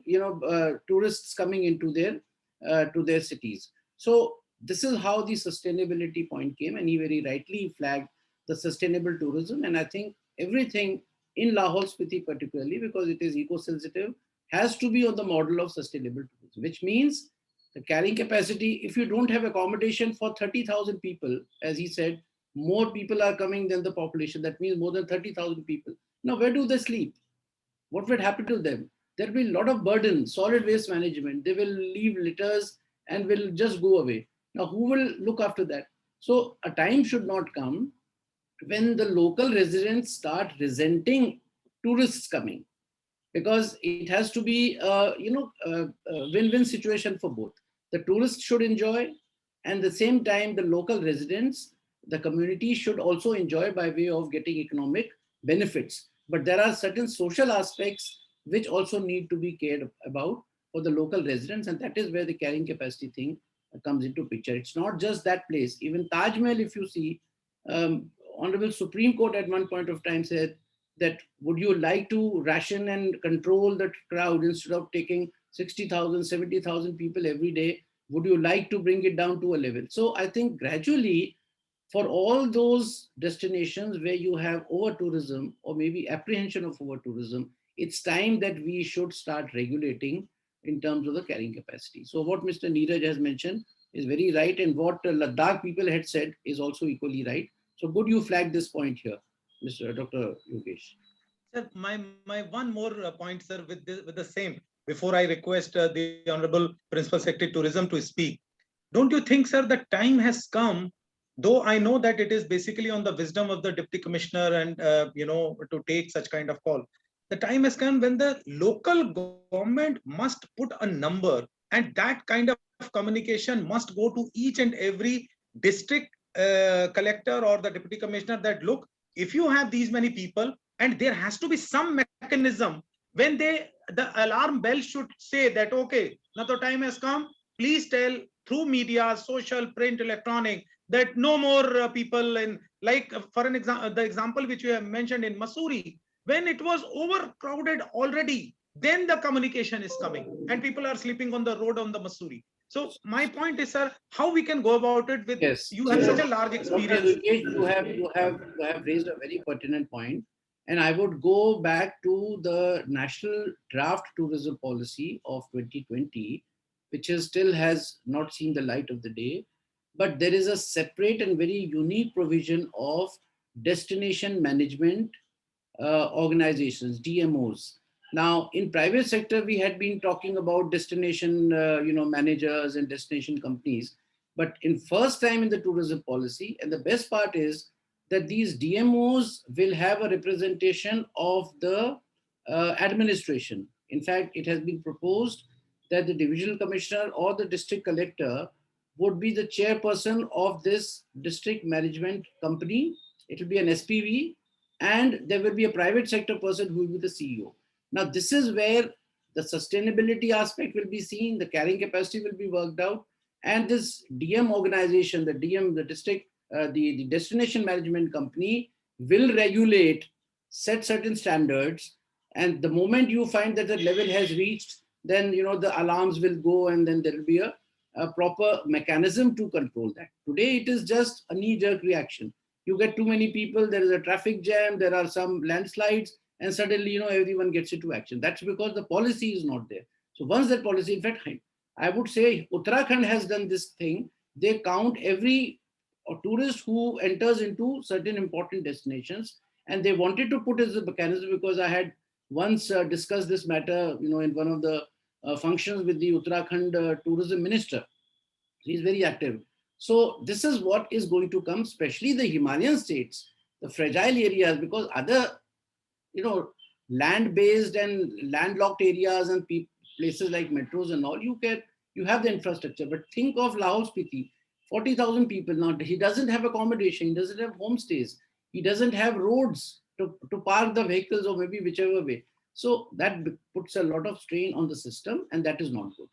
tourists coming into to their cities. So this is how the sustainability point came, and he very rightly flagged the sustainable tourism. And I think everything in Lahore Spiti particularly, because it is eco-sensitive, has to be on the model of sustainable tourism, which means the carrying capacity, if you don't have accommodation for 30,000 people, as he said, more people are coming than the population. That means more than 30,000 people. Now, where do they sleep? What would happen to them? There will be a lot of burden, solid waste management. They will leave litters and will just go away. Now, who will look after that? So a time should not come when the local residents start resenting tourists coming, because it has to be a win-win situation for both. The tourists should enjoy, and at the same time, the local residents, the community should also enjoy by way of getting economic benefits. But there are certain social aspects which also need to be cared about for the local residents, and that is where the carrying capacity thing comes into picture. It's not just that place. Even Taj Mahal, if you see, Honorable Supreme Court at one point of time said that would you like to ration and control the crowd instead of taking 60,000, 70,000 people every day? Would you like to bring it down to a level? So I think gradually, for all those destinations where you have over tourism or maybe apprehension of over tourism, it's time that we should start regulating in terms of the carrying capacity. So what Mr. Neeraj has mentioned is very right, and what Ladakh people had said is also equally right. So good you flag this point here, Dr. Yogesh. Sir, my one more point, sir, with the same, before I request the Honorable Principal Secretary Tourism to speak. Don't you think, sir, the time has come, though I know that it is basically on the wisdom of the Deputy Commissioner and, to take such kind of call. The time has come when the local government must put a number, and that kind of communication must go to each and every district collector or the Deputy Commissioner that, look, if you have these many people, and there has to be some mechanism when the alarm bell should say that, okay, now the time has come, please tell through media, social, print, electronic, that no more people in, like for an example, the example which you have mentioned in Mussoorie, when it was overcrowded already, then the communication is coming and people are sleeping on the road on the Mussoorie. So my point is, sir, how we can go about it with, yes, you have such a large experience. You have raised a very pertinent point. And I would go back to the National Draft Tourism Policy of 2020, which still has not seen the light of the day. But there is a separate and very unique provision of destination management organizations, DMOs. Now, in private sector, we had been talking about destination, managers and destination companies. But in first time in the tourism policy, and the best part is that these DMOs will have a representation of the administration. In fact, it has been proposed that the divisional commissioner or the district collector would be the chairperson of this district management company. It will be an SPV, and there will be a private sector person who will be the CEO. Now, this is where the sustainability aspect will be seen, the carrying capacity will be worked out, and this DM organization, the district, the destination management company will regulate, set certain standards, and the moment you find that the level has reached, then the alarms will go, and then there will be a proper mechanism to control that. Today, it is just a knee-jerk reaction. You get too many people, there is a traffic jam, there are some landslides, and suddenly, everyone gets into action. That's because the policy is not there. So once that policy, in fact, I would say Uttarakhand has done this thing. They count every tourist who enters into certain important destinations, and they wanted to put as a mechanism, because I had once discussed this matter, in one of the functions with the Uttarakhand tourism minister. He's very active. So this is what is going to come, especially the Himalayan states, the fragile areas, because other, land-based and landlocked areas and places like metros and all, you have the infrastructure. But think of Lahaul Spiti, 40,000 people now. He doesn't have accommodation. He doesn't have homestays. He doesn't have roads to park the vehicles or maybe whichever way. So that puts a lot of strain on the system, and that is not good.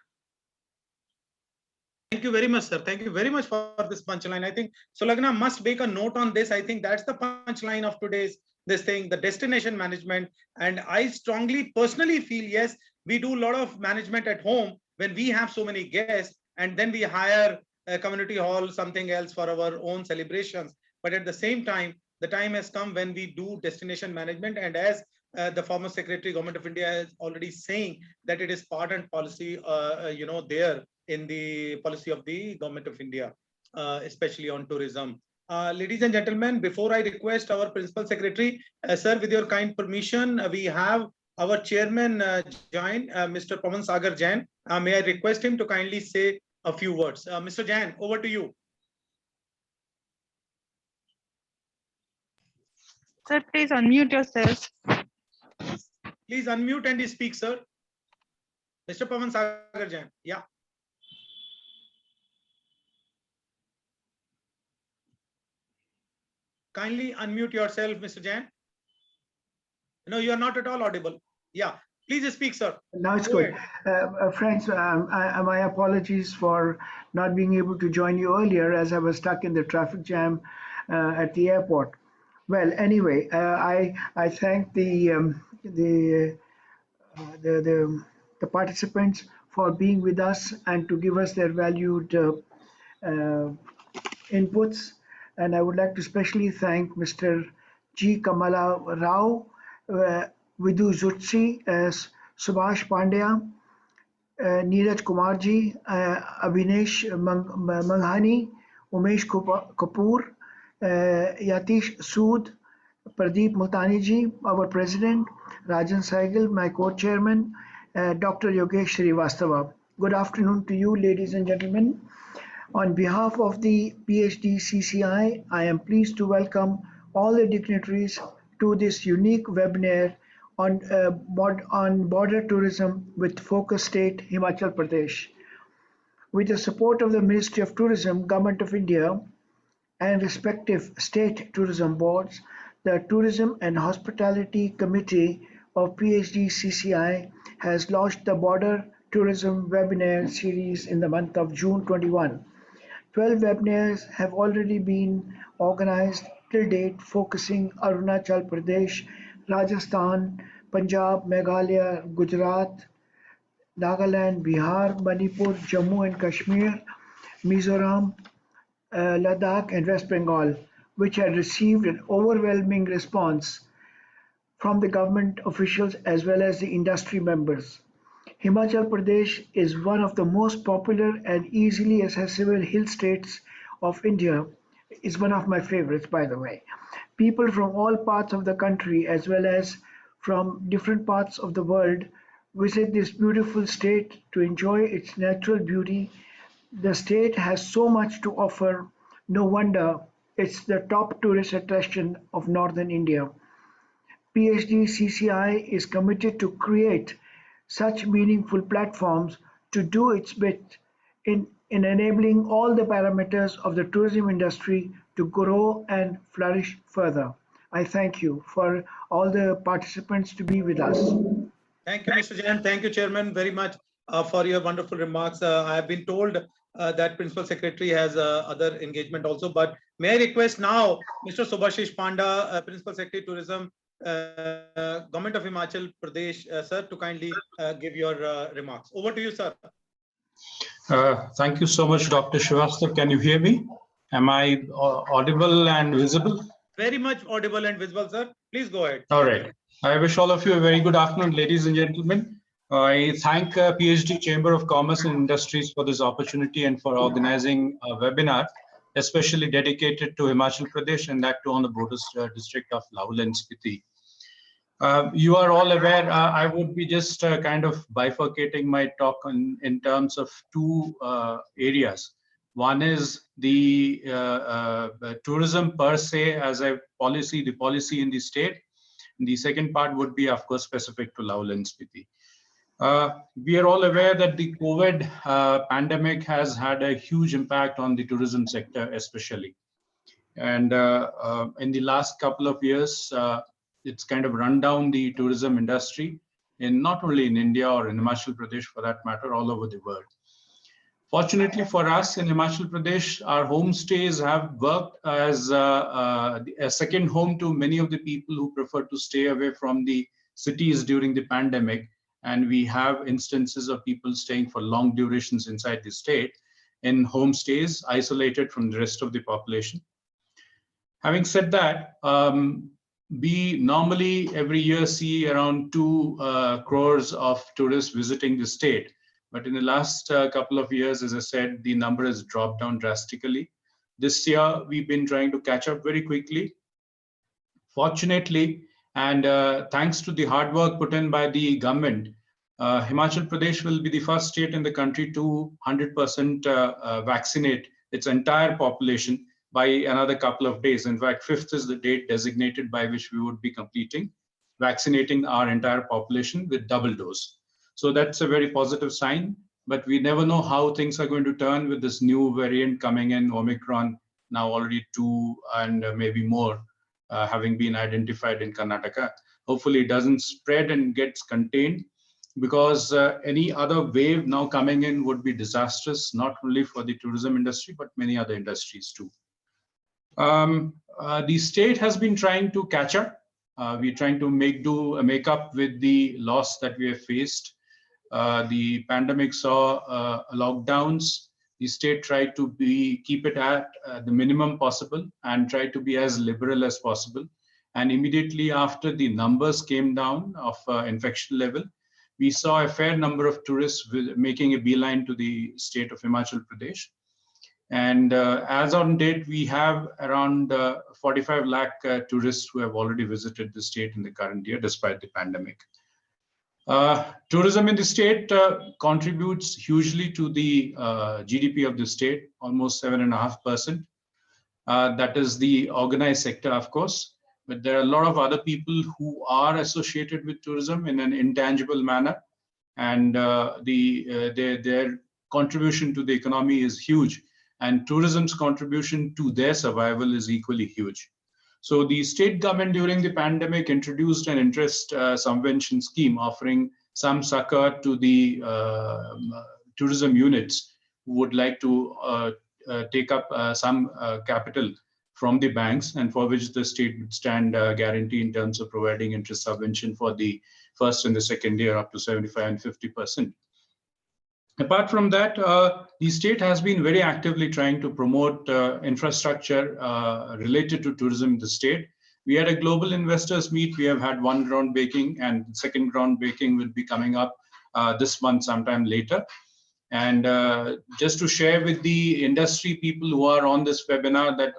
Thank you very much, sir. Thank you very much for this punchline. I think Sulagna must make a note on this. I think that's the punchline of today's the destination management. And I strongly personally feel, yes, we do a lot of management at home when we have so many guests, and then we hire a community hall, something else for our own celebrations. But at the same time, the time has come when we do destination management. And as the former Secretary, Government of India is already saying that it is part and policy, there in the policy of the Government of India, especially on tourism. Ladies and gentlemen, before I request our Principal Secretary, sir, with your kind permission, we have our Chairman join, Mr. Pawan Sagar Jain. May I request him to kindly say a few words. Mr. Jain, over to you. Sir, please unmute yourself. Please unmute and speak, sir. Mr. Pawan Sagar Jain. Yeah. Kindly unmute yourself, Mr. Jain. No, you are not at all audible. Yeah, please speak, sir. Now it's Go good. ahead. Friends, my apologies for not being able to join you earlier as I was stuck in the traffic jam at the airport. Well, anyway, I thank the participants for being with us and to give us their valued inputs. And I would like to especially thank Mr. G. Kamala Rao, Vidhu Zutsi, Subhash Pandya, Neeraj Kumarji, Abhinesh Manghani, Umesh Kapoor, Yatish Sood, Pradeep Multaniji, our president, Rajan Saigal, my co-chairman, Dr. Yogesh Srivastava. Good afternoon to you, ladies and gentlemen. On behalf of the PhD CCI, I am pleased to welcome all the dignitaries to this unique webinar on border tourism with focus state Himachal Pradesh. With the support of the Ministry of Tourism, Government of India, and respective state tourism boards, the Tourism and Hospitality Committee of PhD CCI has launched the Border Tourism Webinar Series in the month of June 21. 12 webinars have already been organized till date, focusing Arunachal Pradesh, Rajasthan, Punjab, Meghalaya, Gujarat, Nagaland, Bihar, Manipur, Jammu and Kashmir, Mizoram, Ladakh, and West Bengal, which had received an overwhelming response from the government officials as well as the industry members. Himachal Pradesh is one of the most popular and easily accessible hill states of India. It's one of my favorites, by the way. People from all parts of the country as well as from different parts of the world visit this beautiful state to enjoy its natural beauty. The state has so much to offer. No wonder it's the top tourist attraction of northern India. PhD CCI is committed to create such meaningful platforms to do its bit in enabling all the parameters of the tourism industry to grow and flourish further. I thank you for all the participants to be with us. Thank you, Mr. Jain. Thank you, Chairman, very much for your wonderful remarks. I have been told that Principal Secretary has other engagement also, but may I request now Mr. Subhashish Panda, Principal Secretary Tourism, Government of Himachal Pradesh, sir, to kindly give your remarks. Over to you, sir. Thank you so much, Dr. Srivastava. Can you hear me? Am I audible and visible? Very much audible and visible, sir. Please go ahead. All right. I wish all of you a very good afternoon, ladies and gentlemen. I thank PhD Chamber of Commerce and Industries for this opportunity and for organizing a webinar, especially dedicated to Himachal Pradesh and that too on the border district of Lahaul and Spiti. You are all aware, I would be just kind of bifurcating my talk in terms of two areas. One is the tourism per se as a policy, the policy in the state, The second part would be, of course, specific to Laul and Spiti. We are all aware that the COVID pandemic has had a huge impact on the tourism sector, especially. And in the last couple of years, it's kind of run down the tourism industry in not only in India or in Himachal Pradesh, for that matter, all over the world. Fortunately for us in Himachal Pradesh, our homestays have worked as a second home to many of the people who prefer to stay away from the cities during the pandemic. And we have instances of people staying for long durations inside the state in homestays, isolated from the rest of the population. Having said that, we normally every year see around 2 crores of tourists visiting the state. But in the last couple of years, as I said, the number has dropped down drastically. This year, we've been trying to catch up very quickly. Fortunately, and thanks to the hard work put in by the government, Himachal Pradesh will be the first state in the country to 100% vaccinate its entire population by another couple of days. In fact, 5th is the date designated by which we would be completing vaccinating our entire population with double dose. So that's a very positive sign, but we never know how things are going to turn with this new variant coming in, Omicron, now already 2 and maybe more having been identified in Karnataka. Hopefully it doesn't spread and gets contained, because any other wave now coming in would be disastrous, not only for the tourism industry, but many other industries too. The state has been trying to catch up. We're trying to make up with the loss that we have faced. The pandemic saw lockdowns. The state tried to keep it at the minimum possible and tried to be as liberal as possible. And immediately after the numbers came down of infection level, we saw a fair number of tourists making a beeline to the state of Himachal Pradesh. And as on date, we have around 45 lakh tourists who have already visited the state in the current year, despite the pandemic. Tourism in the state contributes hugely to the GDP of the state, almost 7.5%. That is the organized sector, of course. But there are a lot of other people who are associated with tourism in an intangible manner, and their contribution to the economy is huge, and tourism's contribution to their survival is equally huge. So the state government during the pandemic introduced an interest subvention scheme offering some succor to the tourism units who would like to take up some capital from the banks, and for which the state would stand guarantee in terms of providing interest subvention for the first and the second year up to 75 and 50%. Apart from that, the state has been very actively trying to promote infrastructure related to tourism in the state. We had a global investors meet. We have had one groundbreaking, and the second groundbreaking will be coming up this month sometime later. And just to share with the industry people who are on this webinar that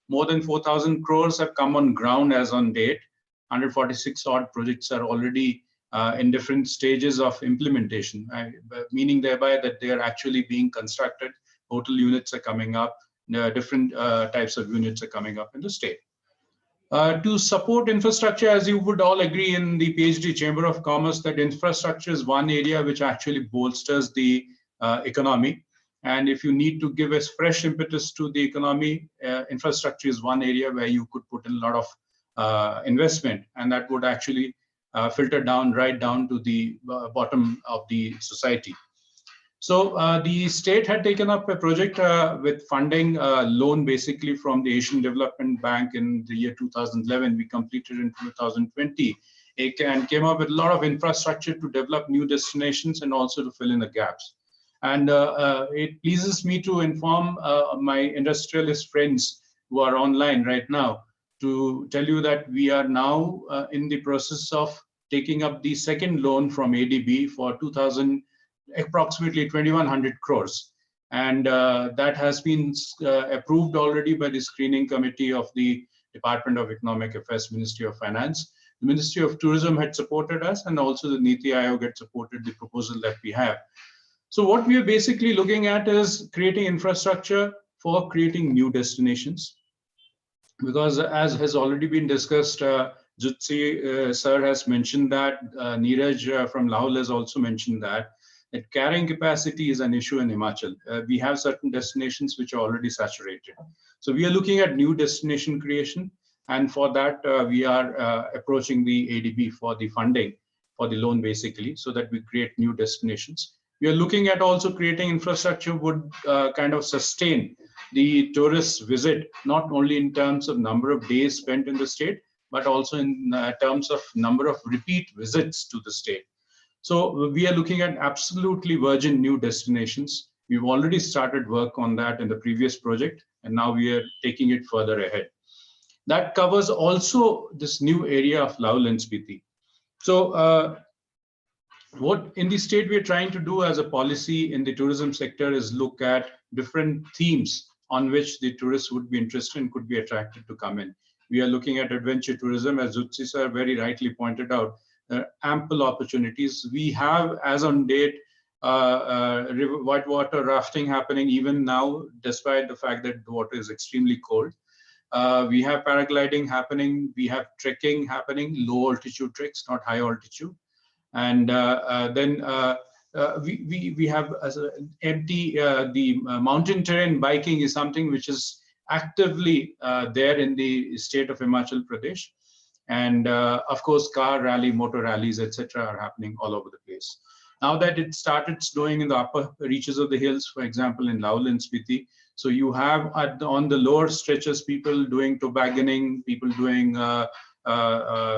more than 4,000 crores have come on ground as on date. 146 odd projects are already in different stages of implementation, meaning thereby that they are actually being constructed. Hotel units are coming up, different types of units are coming up in the state. To support infrastructure, as you would all agree in the PhD Chamber of Commerce, that infrastructure is one area which actually bolsters the economy. And if you need to give a fresh impetus to the economy, infrastructure is one area where you could put in a lot of investment, and that would actually filter down right down to the bottom of the society. So the state had taken up a project with funding loan basically from the Asian Development Bank in the year 2011. We completed in 2020 and came up with a lot of infrastructure to develop new destinations and also to fill in the gaps. And it pleases me to inform my industrialist friends who are online right now to tell you that we are now in the process of taking up the second loan from ADB for approximately 2,100 crores. And that has been approved already by the screening committee of the Department of Economic Affairs, Ministry of Finance. The Ministry of Tourism had supported us, and also the Niti Aayog had supported the proposal that we have. So what we are basically looking at is creating infrastructure for creating new destinations. Because as has already been discussed, Jutsi sir has mentioned that, Neeraj from Lahaul has also mentioned that carrying capacity is an issue in Himachal. We have certain destinations which are already saturated. So we are looking at new destination creation. And for that, we are approaching the ADB for the funding, for the loan basically, so that we create new destinations. We are looking at also creating infrastructure would kind of sustain the tourist visit, not only in terms of number of days spent in the state, but also in terms of number of repeat visits to the state. So we are looking at absolutely virgin new destinations. We've already started work on that in the previous project, and now we are taking it further ahead. That covers also this new area of Lahaul and Spiti. So what in the state we're trying to do as a policy in the tourism sector is look at different themes on which the tourists would be interested and could be attracted to come in. We are looking at adventure tourism, as Jutsi sir very rightly pointed out, ample opportunities. We have, as on date, whitewater rafting happening even now, despite the fact that the water is extremely cold. We have paragliding happening. We have trekking happening, low altitude treks, not high altitude. And then we have as the mountain terrain biking is something which is actively there in the state of Himachal Pradesh. And of course, car rally, motor rallies, etc., are happening all over the place. Now that it started snowing in the upper reaches of the hills, for example, in Lahaul and Spiti, so you have on the lower stretches people doing tobogganing, people doing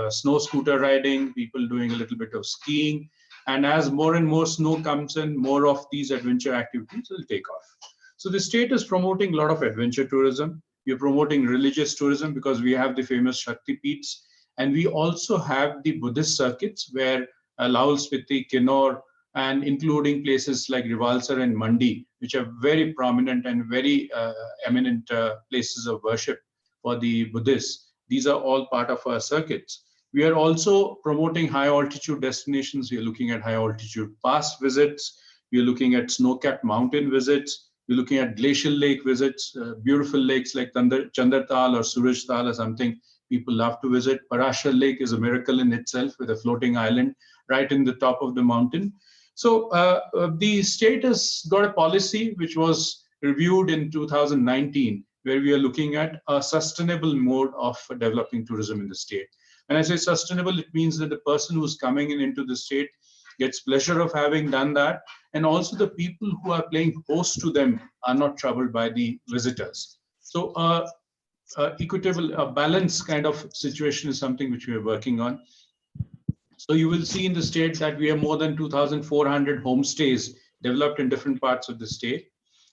snow scooter riding, people doing a little bit of skiing. And as more and more snow comes in, more of these adventure activities will take off. So the state is promoting a lot of adventure tourism. We are promoting religious tourism because we have the famous Shakti Peeths. And we also have the Buddhist circuits where Lahaul, Spiti, Kinnaur, and including places like Rivalsar and Mandi, which are very prominent and very eminent places of worship for the Buddhists. These are all part of our circuits. We are also promoting high altitude destinations. We are looking at high altitude pass visits. We are looking at snow-capped mountain visits. We're looking at glacial lake visits. Beautiful lakes like Chandartal or Surajtal are something people love to visit. Parashar Lake is a miracle in itself with a floating island right in the top of the mountain. So the state has got a policy which was reviewed in 2019, where we are looking at a sustainable mode of developing tourism in the state. When I say sustainable, it means that the person who's coming into the state gets pleasure of having done that. And also the people who are playing host to them are not troubled by the visitors. So equitable, balanced kind of situation is something which we are working on. So you will see in the state that we have more than 2,400 homestays developed in different parts of the state.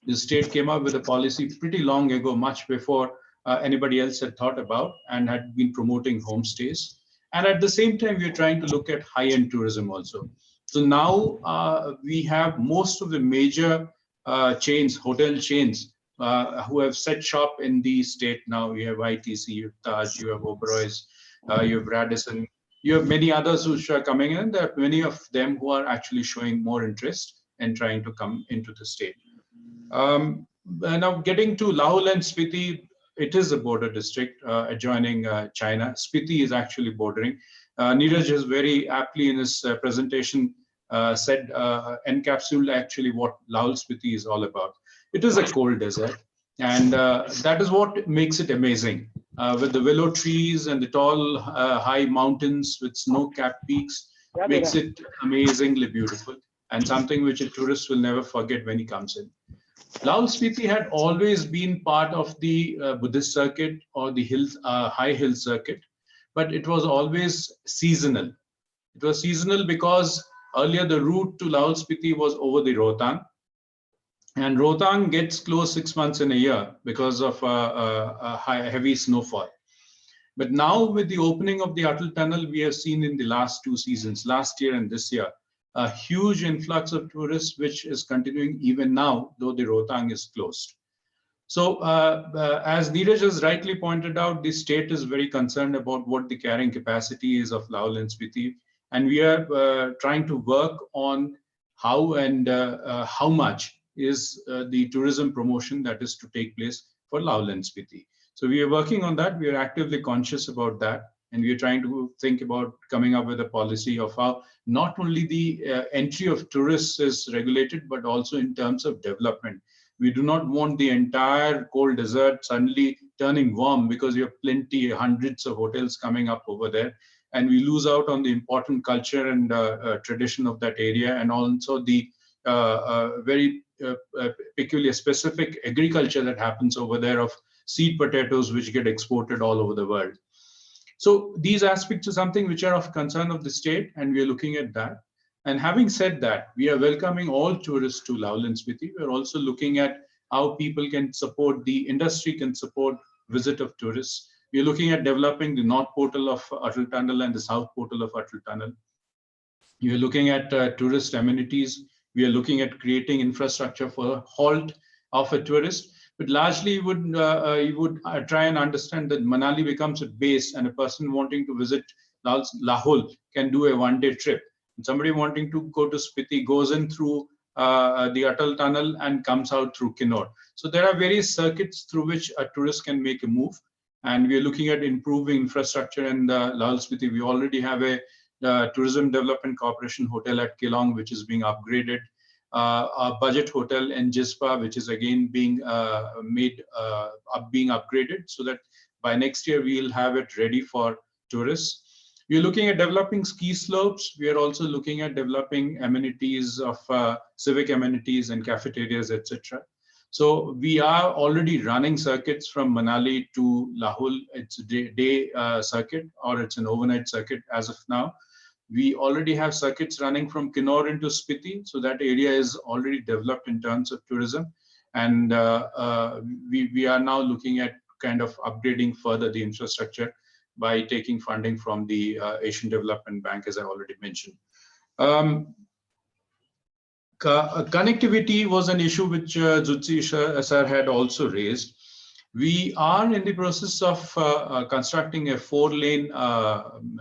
The state came up with a policy pretty long ago, much before anybody else had thought about, and had been promoting homestays. And at the same time, we're trying to look at high-end tourism also. So now we have most of the major chains, hotel chains, who have set shop in the state now. You have ITC, you have Taj, you have Oberoi's, you have Radisson, you have many others who are coming in. There are many of them who are actually showing more interest in trying to come into the state. Now getting to Lahaul and Spiti, it is a border district adjoining China. Spiti is actually bordering. Neeraj has very aptly in his presentation said, encapsulated actually what Lahaul Spiti is all about. It is a cold desert, and that is what makes it amazing. With the willow trees and the tall high mountains with snow-capped peaks, makes it amazingly beautiful and something which a tourist will never forget when he comes in. Lahaul Spiti had always been part of the Buddhist circuit or the high hill circuit, but it was always seasonal. It was seasonal because earlier the route to Lahaul Spiti was over the Rohtang, and Rohtang gets closed 6 months in a year because of heavy snowfall. But now with the opening of the Atal Tunnel, we have seen in the last 2 seasons, last year and this year, a huge influx of tourists, which is continuing even now, though the Rohtang is closed. So as Neeraj has rightly pointed out, the state is very concerned about what the carrying capacity is of Lahaul and Spiti. And we are trying to work on how and how much is the tourism promotion that is to take place for Lahaul and Spiti. So we are working on that. We are actively conscious about that. And we are trying to think about coming up with a policy of how not only the entry of tourists is regulated, but also in terms of development. We do not want the entire cold desert suddenly turning warm because you have plenty, hundreds of hotels coming up over there. And we lose out on the important culture and tradition of that area, and also the very peculiar specific agriculture that happens over there of seed potatoes, which get exported all over the world. So these aspects are something which are of concern of the state, and we are looking at that. And having said that, we are welcoming all tourists to Lahaul and Spiti. We're also looking at how people can support, the industry can support visit of tourists. We're looking at developing the north portal of Atal Tunnel and the south portal of Atal Tunnel. We're looking at tourist amenities. We are looking at creating infrastructure for halt of a tourist. But largely, you would try and understand that Manali becomes a base, and a person wanting to visit Lahaul can do a one-day trip. And somebody wanting to go to Spiti goes in through the Atal Tunnel and comes out through Kinnaur. So there are various circuits through which a tourist can make a move. And we are looking at improving infrastructure in Lahaul Spiti. We already have a Tourism Development Corporation hotel at Kilong, which is being upgraded. Our budget hotel in Jispa, which is again being being upgraded, so that by next year we'll have it ready for tourists. We're looking at developing ski slopes. We are also looking at developing amenities of civic amenities and cafeterias, etc. So we are already running circuits from Manali to Lahaul. It's a day circuit, or it's an overnight circuit as of now. We already have circuits running from Kinnaur into Spiti, so that area is already developed in terms of tourism. And we are now looking at kind of upgrading further the infrastructure by taking funding from the Asian Development Bank, as I already mentioned. Connectivity was an issue which Jutsi sir had also raised. We are in the process of constructing a 4-lane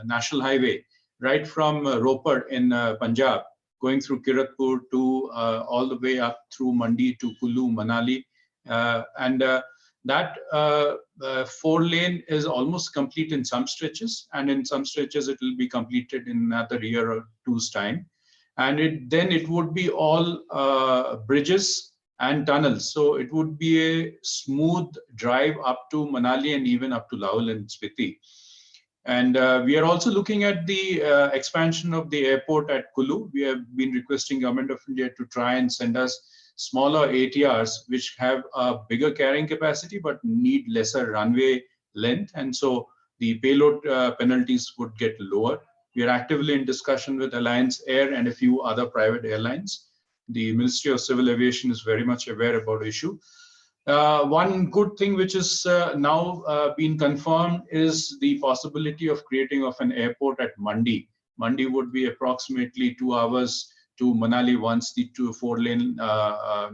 national highway right from Ropar in Punjab, going through Kiratpur to all the way up through Mandi to Kullu, Manali. That 4-lane is almost complete in some stretches, and in some stretches it will be completed in another year or two's time. And then it would be all bridges and tunnels. So it would be a smooth drive up to Manali and even up to Lahaul and Spiti. And we are also looking at the expansion of the airport at Kullu. We have been requesting Government of India to try and send us smaller ATRs, which have a bigger carrying capacity, but need lesser runway length. And so the payload penalties would get lower. We are actively in discussion with Alliance Air and a few other private airlines. The Ministry of Civil Aviation is very much aware about the issue. One good thing which is now been confirmed is the possibility of creating of an airport at Mandi. Mandi would be approximately 2 hours to Manali once the 4-lane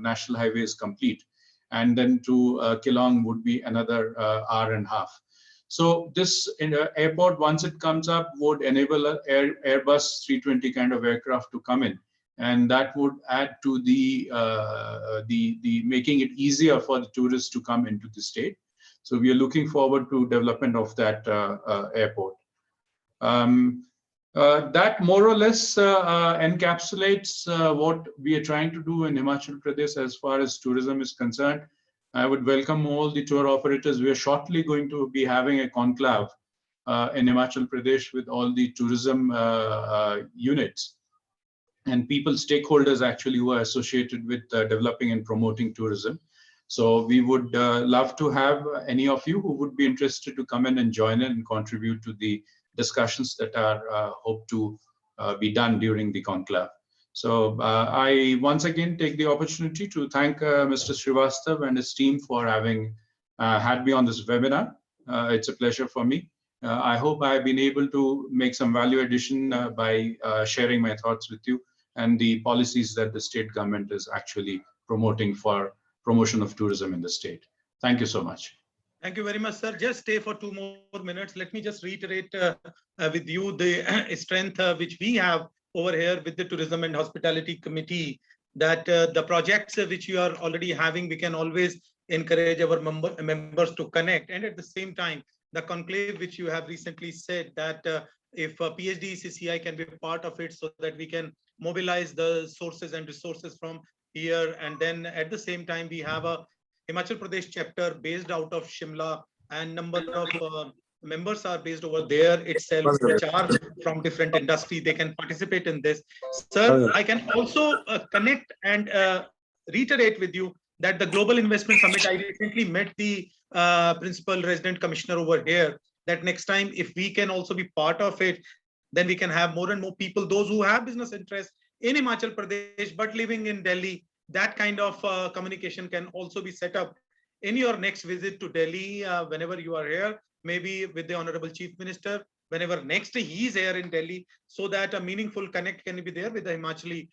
national highway is complete. And then to Kilong would be another hour and a half. So this airport, once it comes up, would enable an Airbus 320 kind of aircraft to come in. And that would add to the making it easier for the tourists to come into the state. So we are looking forward to development of that airport. That more or less encapsulates what we are trying to do in Himachal Pradesh as far as tourism is concerned. I would welcome all the tour operators. We are shortly going to be having a conclave in Himachal Pradesh with all the tourism units and people, stakeholders actually, who are associated with developing and promoting tourism. So we would love to have any of you who would be interested to come in and join in and contribute to the discussions that are hoped to be done during the conclave. So I once again take the opportunity to thank Mr. Srivastav and his team for having had me on this webinar. It's a pleasure for me. I hope I've been able to make some value addition by sharing my thoughts with you and the policies that the state government is actually promoting for promotion of tourism in the state. Thank you so much. Thank you very much, sir. Just stay for 2 more minutes. Let me just reiterate with you the strength which we have over here with the Tourism and Hospitality Committee, that the projects which you are already having, we can always encourage our members to connect. And at the same time, the conclave which you have recently said that if PhD CCI can be part of it, so that we can mobilize the sources and resources from here, and then at the same time we have a Himachal Pradesh chapter based out of Shimla, and number of members are based over there itself, which are from different industry. They can participate in this. Sir, I can also connect and reiterate with you that the Global Investment Summit, I recently met the principal resident commissioner over here, that next time if we can also be part of it, then we can have more and more people, those who have business interests in Himachal Pradesh but living in Delhi. That kind of communication can also be set up in your next visit to Delhi, whenever you are here, maybe with the Honorable Chief Minister, whenever next he is here in Delhi, so that a meaningful connect can be there with the Himachali,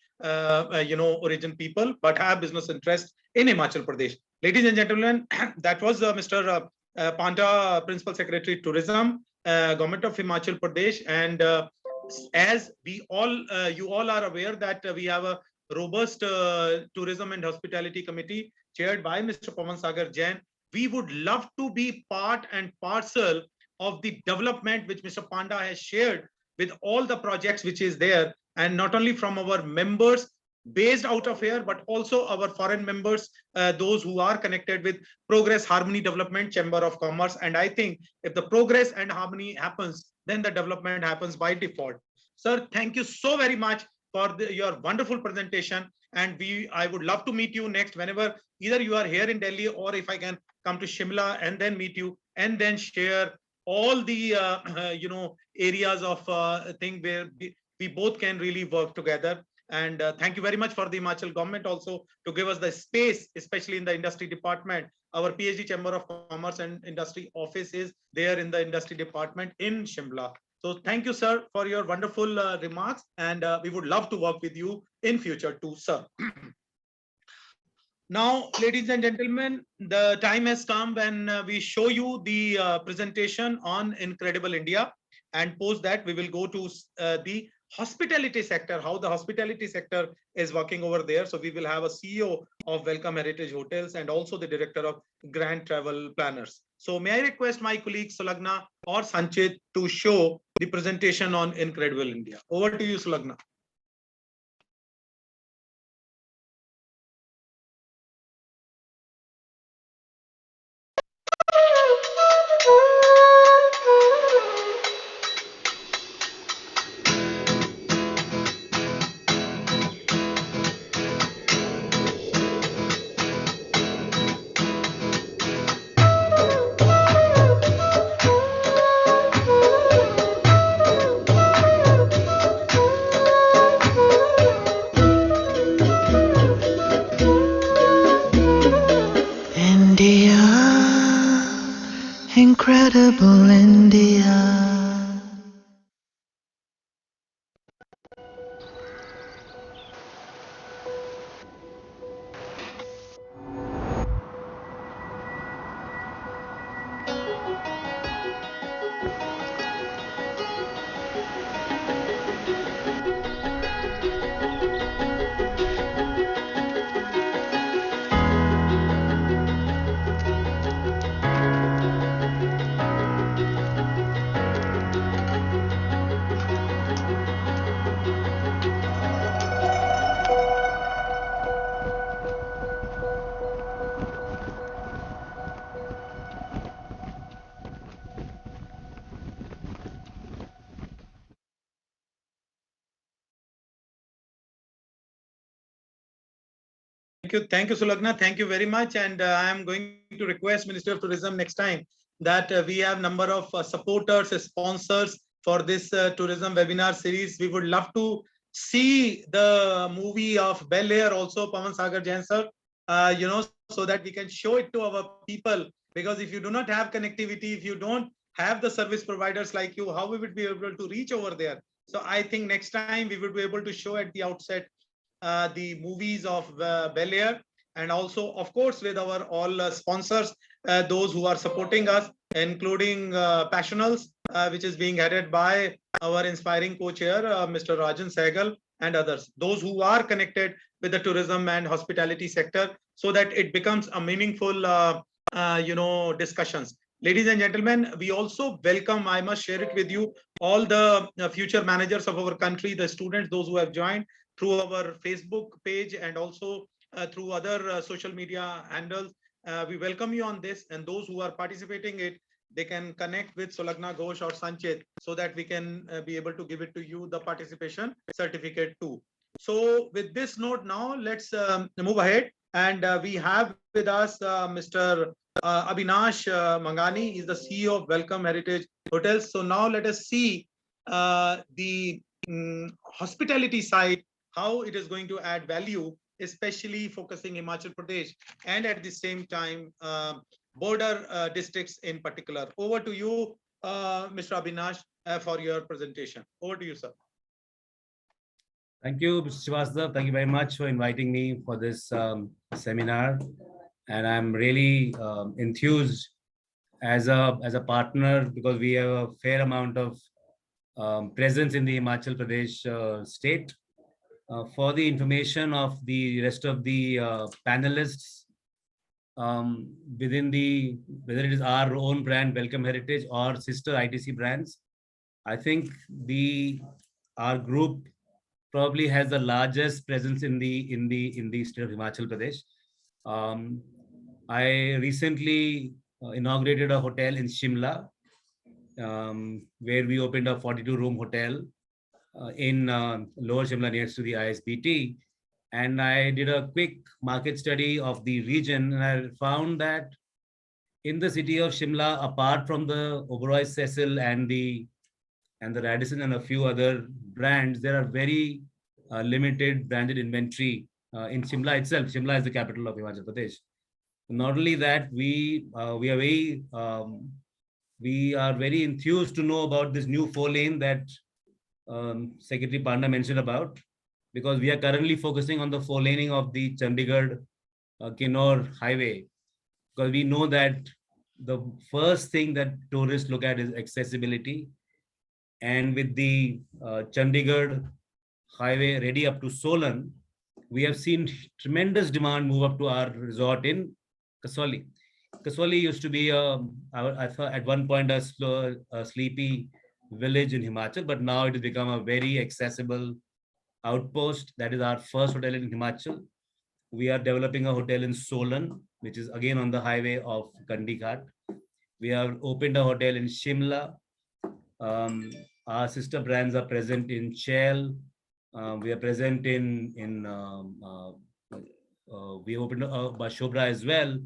origin people, but have business interests in Himachal Pradesh. Ladies and gentlemen, that was Mr. Panda, Principal Secretary Tourism, Government of Himachal Pradesh. And as we all, you all are aware that we have a robust tourism and hospitality committee chaired by Mr. Pawan Sagar Jain. We would love to be part and parcel of the development which Mr. Panda has shared with all the projects which is there, and not only from our members based out of here, but also our foreign members, those who are connected with Progress Harmony Development Chamber of Commerce. And I think if the progress and harmony happens, then the development happens by default. Sir, thank you so very much for your wonderful presentation. And I would love to meet you next, whenever either you are here in Delhi, or if I can come to Shimla and then meet you and then share all the areas of thing where we both can really work together. And thank you very much for the Himachal government also to give us the space, especially in the industry department. Our PhD Chamber of Commerce and Industry office is there in the industry department in Shimla. So thank you, sir, for your wonderful remarks, and we would love to work with you in future too, sir. Now, ladies and gentlemen, the time has come when we show you the presentation on Incredible India, and post that we will go to the hospitality sector, how the hospitality sector is working over there. So we will have a CEO of Welcome Heritage Hotels and also the Director of Grand Travel Planners. So may I request my colleagues Sulagna or Sanchit to show the presentation on Incredible India. Over to you, Sulagna. India, incredible India. Thank you, Sulagna. Thank you very much. And I am going to request Minister of Tourism next time that we have number of supporters, sponsors for this tourism webinar series. We would love to see the movie of Bel Air also, Pawan Sagar Jain sir, so that we can show it to our people. Because if you do not have connectivity, if you don't have the service providers like you, how we would be able to reach over there? So I think next time we would be able to show at the outset the movies of Bel Air, and also, of course, with our all sponsors, those who are supporting us, including Passionals, which is being headed by our inspiring co-chair, Mr. Rajan Sehgal, and others, those who are connected with the tourism and hospitality sector, so that it becomes a meaningful, discussions. Ladies and gentlemen, we also welcome, I must share it with you, all the future managers of our country, the students, those who have joined through our Facebook page and also through other social media handles. We welcome you on this, and those who are participating it, they can connect with Sulagna Ghosh or Sanchit so that we can be able to give it to you, the participation certificate too. So with this note now, let's move ahead. And we have with us Mr. Abhinash Mangani is the CEO of Welcome Heritage Hotels. So now let us see the hospitality side, how it is going to add value, especially focusing Himachal Pradesh and at the same time border districts in particular. Over to you, Mr. Abhinash, for your presentation. Over to you, sir. Thank you, Mr. Srivastava. Thank you very much for inviting me for this seminar. And I'm really enthused as a partner because we have a fair amount of presence in the Himachal Pradesh state. For the information of the rest of the panelists, within the, whether it is our own brand Welcome Heritage or sister ITC brands, I think our group probably has the largest presence in the state of Himachal Pradesh. I recently inaugurated a hotel in Shimla, where we opened a 42-room hotel in Lower Shimla next to the ISBT. And I did a quick market study of the region, and I found that in the city of Shimla, apart from the Oberoi Cecil and the Radisson and a few other brands, there are very limited branded inventory in Shimla itself. Shimla is the capital of Himachal Pradesh. Not only that, we are very enthused to know about this new 4-lane that Secretary Panda mentioned about, because we are currently focusing on the 4-laning of the Chandigarh Kinnaur highway, because we know that the first thing that tourists look at is accessibility. And with the Chandigarh highway ready up to Solan, we have seen tremendous demand move up to our resort in Kasoli. Kasoli used to be, I thought at one point, a sleepy village in Himachal, but now it has become a very accessible outpost. That is our first hotel in Himachal. We are developing a hotel in Solan, which is again on the highway of Kandighat. We have opened a hotel in Shimla. Our sister brands are present in Chel. We are present we opened Bashobra as well.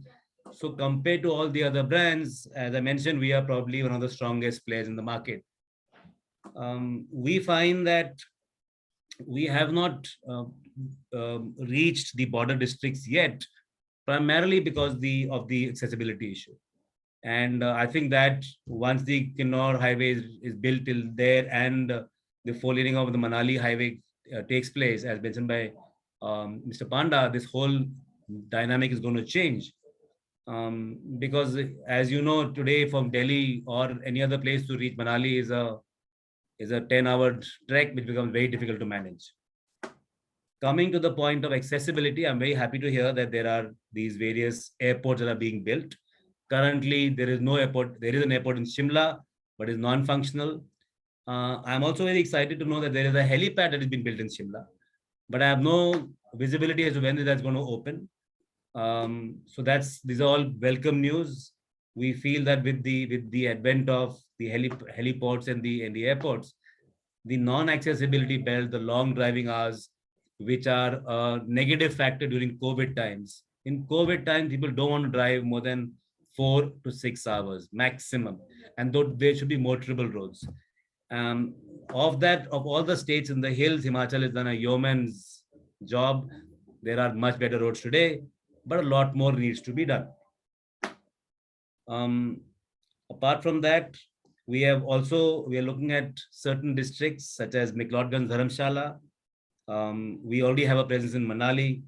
So compared to all the other brands, as I mentioned, we are probably one of the strongest players in the market. We find that we have not reached the border districts yet, primarily because of the accessibility issue. And I think that once the Kinnaur highway is built till there and the 4-laning of the Manali highway takes place, as mentioned by Mr. Panda, this whole dynamic is going to change. Because as you know, today from Delhi or any other place to reach Manali is a 10-hour trek, which becomes very difficult to manage. Coming to the point of accessibility, I'm very happy to hear that there are these various airports that are being built. Currently, there is no airport. There is an airport in Shimla, but it's non-functional. I'm also very excited to know that there is a helipad that has been built in Shimla, but I have no visibility as to when that's going to open. So these are all welcome news. We feel that with the advent of the heliports and the airports, the non-accessibility belt, the long driving hours, which are a negative factor during COVID times. In COVID times, people don't want to drive more than 4 to 6 hours maximum, and though there should be more triple roads. Of all the states in the hills, Himachal has done a yeoman's job. There are much better roads today, but a lot more needs to be done. Apart from that, we are looking at certain districts such as McLeodganj, Dharamshala. We already have a presence in Manali.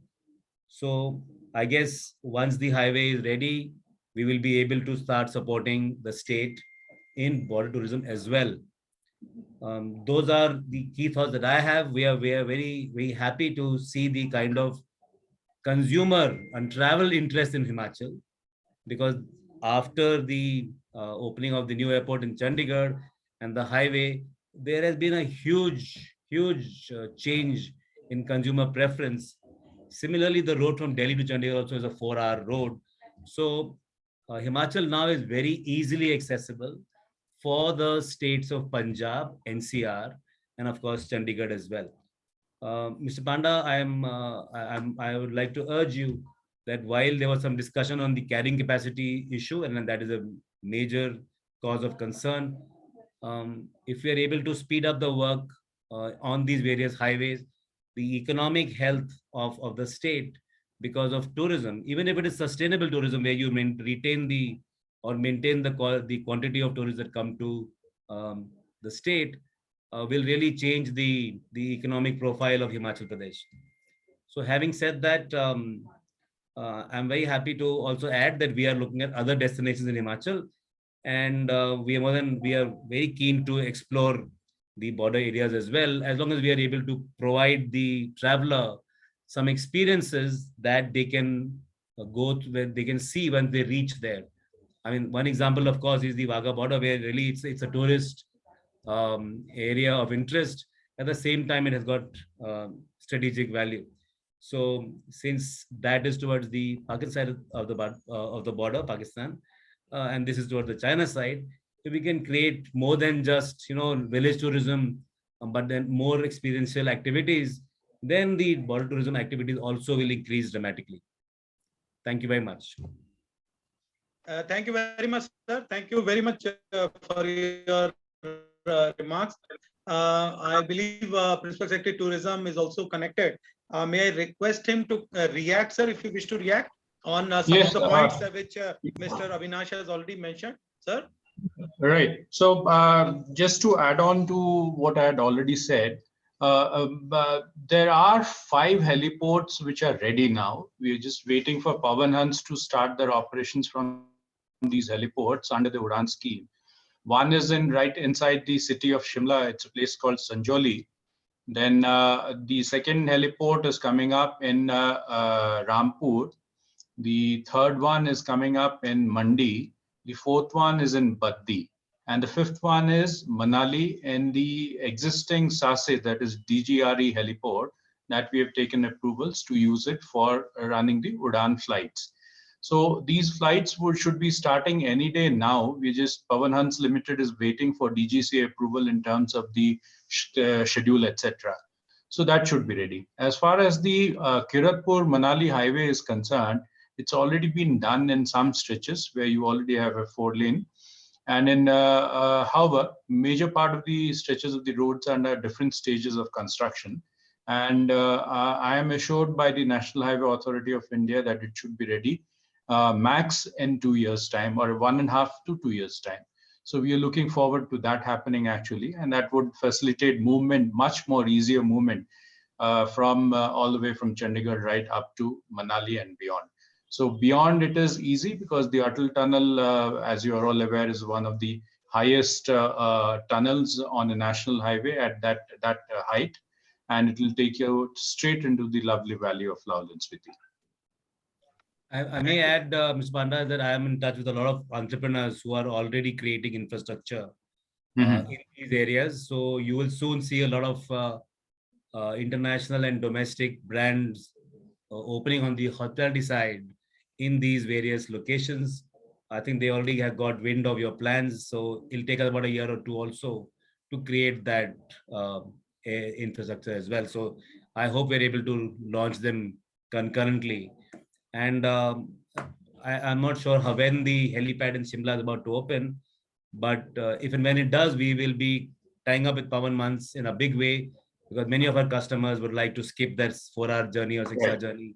So I guess once the highway is ready, we will be able to start supporting the state in border tourism as well. Those are the key thoughts that I have. We are very, very happy to see the kind of consumer and travel interest in Himachal, because after the opening of the new airport in Chandigarh and the highway, there has been a huge change in consumer preference. Similarly, the road from Delhi to Chandigarh also is a 4-hour road. So Himachal now is very easily accessible for the states of Punjab, NCR, and of course Chandigarh as well. Mr. Panda, I would like to urge you that while there was some discussion on the carrying capacity issue, and that is a major cause of concern, if we are able to speed up the work on these various highways, the economic health of the state because of tourism, even if it is sustainable tourism where you retain maintain the quantity of tourists that come to the state, will really change the economic profile of Himachal Pradesh. So having said that, I'm very happy to also add that we are looking at other destinations in Himachal, and we are very keen to explore the border areas as well, as long as we are able to provide the traveler some experiences that they can go to, where they can see when they reach there. I mean, one example, of course, is the Wagah border, where really it's a tourist area of interest. At the same time, it has got strategic value. So since that is towards the Pakistan side of the border, Pakistan, and this is towards the China side, so we can create more than just village tourism, but then more experiential activities. Then the border tourism activities also will increase dramatically. Thank you very much. Thank you very much, sir. Thank you very much for your remarks. I believe Principal Secretary Tourism is also connected. May I request him to react, sir, if you wish to react on some of the points which Mr. Avinash has already mentioned, sir? Right. So just to add on to what I had already said, there are 5 heliports which are ready now. We are just waiting for Pawan Hans to start their operations from these heliports under the Udan scheme. One is right inside the city of Shimla. It's a place called Sanjoli. Then the second heliport is coming up in Rampur. The third one is coming up in Mandi. The fourth one is in Baddi. And the fifth one is Manali in the existing SASE, that is DGRE heliport, that we have taken approvals to use it for running the Udan flights. So these flights should be starting any day now. Pawan Hans Limited is waiting for DGCA approval in terms of the schedule, etc. So that should be ready. As far as the Kiratpur Manali highway is concerned, it's already been done in some stretches where you already have a 4-lane. And in however, major part of the stretches of the roads are under different stages of construction. And I am assured by the National Highway Authority of India that it should be ready max in 2 years' time, or 1.5 to 2 years' time. So we are looking forward to that happening actually, and that would facilitate movement, much more easier movement from all the way from Chandigarh right up to Manali and beyond. So beyond it is easy because the Atal Tunnel, as you are all aware, is one of the highest tunnels on a national highway at that height, and it will take you straight into the lovely valley of Laurel Spiti. I may add, Mr. Panda, that I am in touch with a lot of entrepreneurs who are already creating infrastructure in these areas. So you will soon see a lot of international and domestic brands opening on the hospitality side in these various locations. I think they already have got wind of your plans. So it'll take about a year or two also to create that infrastructure as well. So I hope we're able to launch them concurrently. And I'm not sure when the helipad in Shimla is about to open, but if and when it does, we will be tying up with Pawan Hans in a big way, because many of our customers would like to skip that 4-hour journey or 6-hour journey,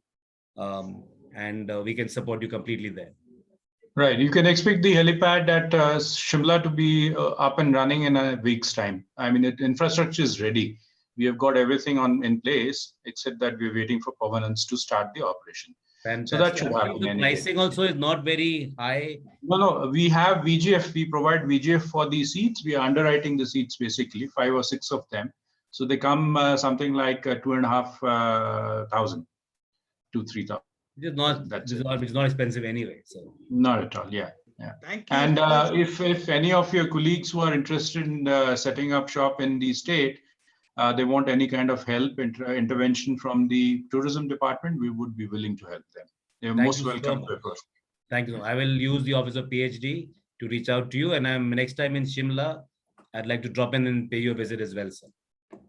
and we can support you completely there. Right. You can expect the helipad at Shimla to be up and running in a week's time. I mean, infrastructure is ready. We have got everything in place, except that we're waiting for Pawan Hans to start the operation. Fantastic. So that should happen. The pricing also is not very high. No, we have VGF. We provide VGF for the seats. We are underwriting the seats basically, 5 or 6 of them. So they come something like 2,500 to 3,000. Which is not expensive anyway. So not at all. Yeah. Thank you. And if any of your colleagues who are interested in setting up shop in the state, they want any kind of help, intervention from the tourism department, we would be willing to help them. They're Thank most you so welcome much. to approach. Thank you. I will use the office of PhD to reach out to you. And I'm next time in Shimla, I'd like to drop in and pay you a visit as well, sir.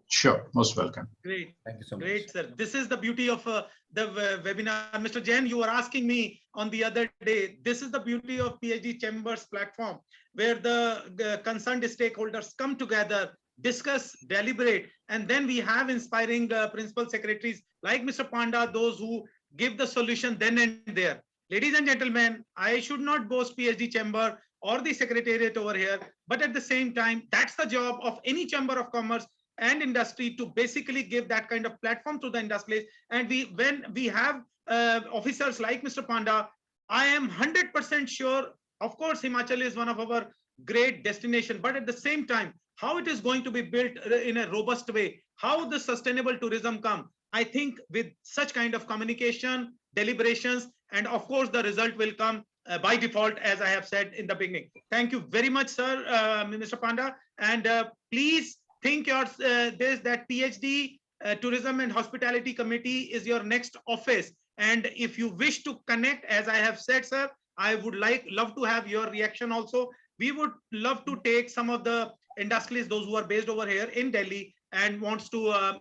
Sure, most welcome. Great. Thank you so much. Great, sir. This is the beauty of the webinar. Mr. Jain, you were asking me on the other day, this is the beauty of PhD Chambers platform, where the concerned stakeholders come together, discuss, deliberate, and then we have inspiring principal secretaries like Mr. Panda, those who give the solution then and there. Ladies and gentlemen, I should not boast PhD Chamber or the secretariat over here, but at the same time, that's the job of any Chamber of Commerce and industry to basically give that kind of platform to the industry. And when we have officers like Mr. Panda, I am 100% sure, of course, Himachal is one of our great destination, but at the same time, how it is going to be built in a robust way, how the sustainable tourism come. I think with such kind of communication, deliberations, and of course, the result will come by default, as I have said in the beginning. Thank you very much, sir, Mr. Panda. And please think that PhD Tourism and Hospitality Committee is your next office. And if you wish to connect, as I have said, sir, I would love to have your reaction also. We would love to take some of the industries, those who are based over here in Delhi and wants to,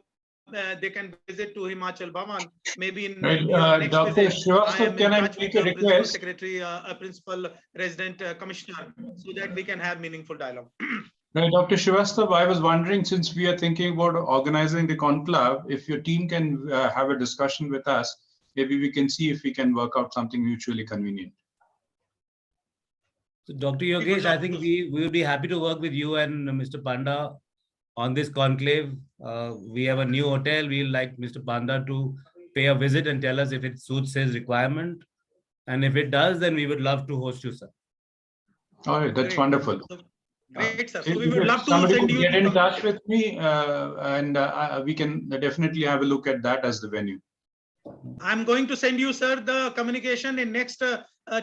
they can visit to Himachal Bhavan, maybe in your next Dr. visit. Srivastava, can I make a Principal request? Secretary, Principal Resident Commissioner, so that we can have meaningful dialogue. Dr. Srivastava, I was wondering, since we are thinking about organizing the conclave, if your team can have a discussion with us, maybe we can see if we can work out something mutually convenient. So Dr. Yogesh, I think we will be happy to work with you and Mr. Panda on this conclave. We have a new hotel. We like Mr. Panda to pay a visit and tell us if it suits his requirement. And if it does, then we would love to host you, sir. All right, that's Great. wonderful. Great, sir. If So we would love to somebody send could you get in the- touch with me, and we can definitely have a look at that as the venue. I'm going to send you, sir, the communication in next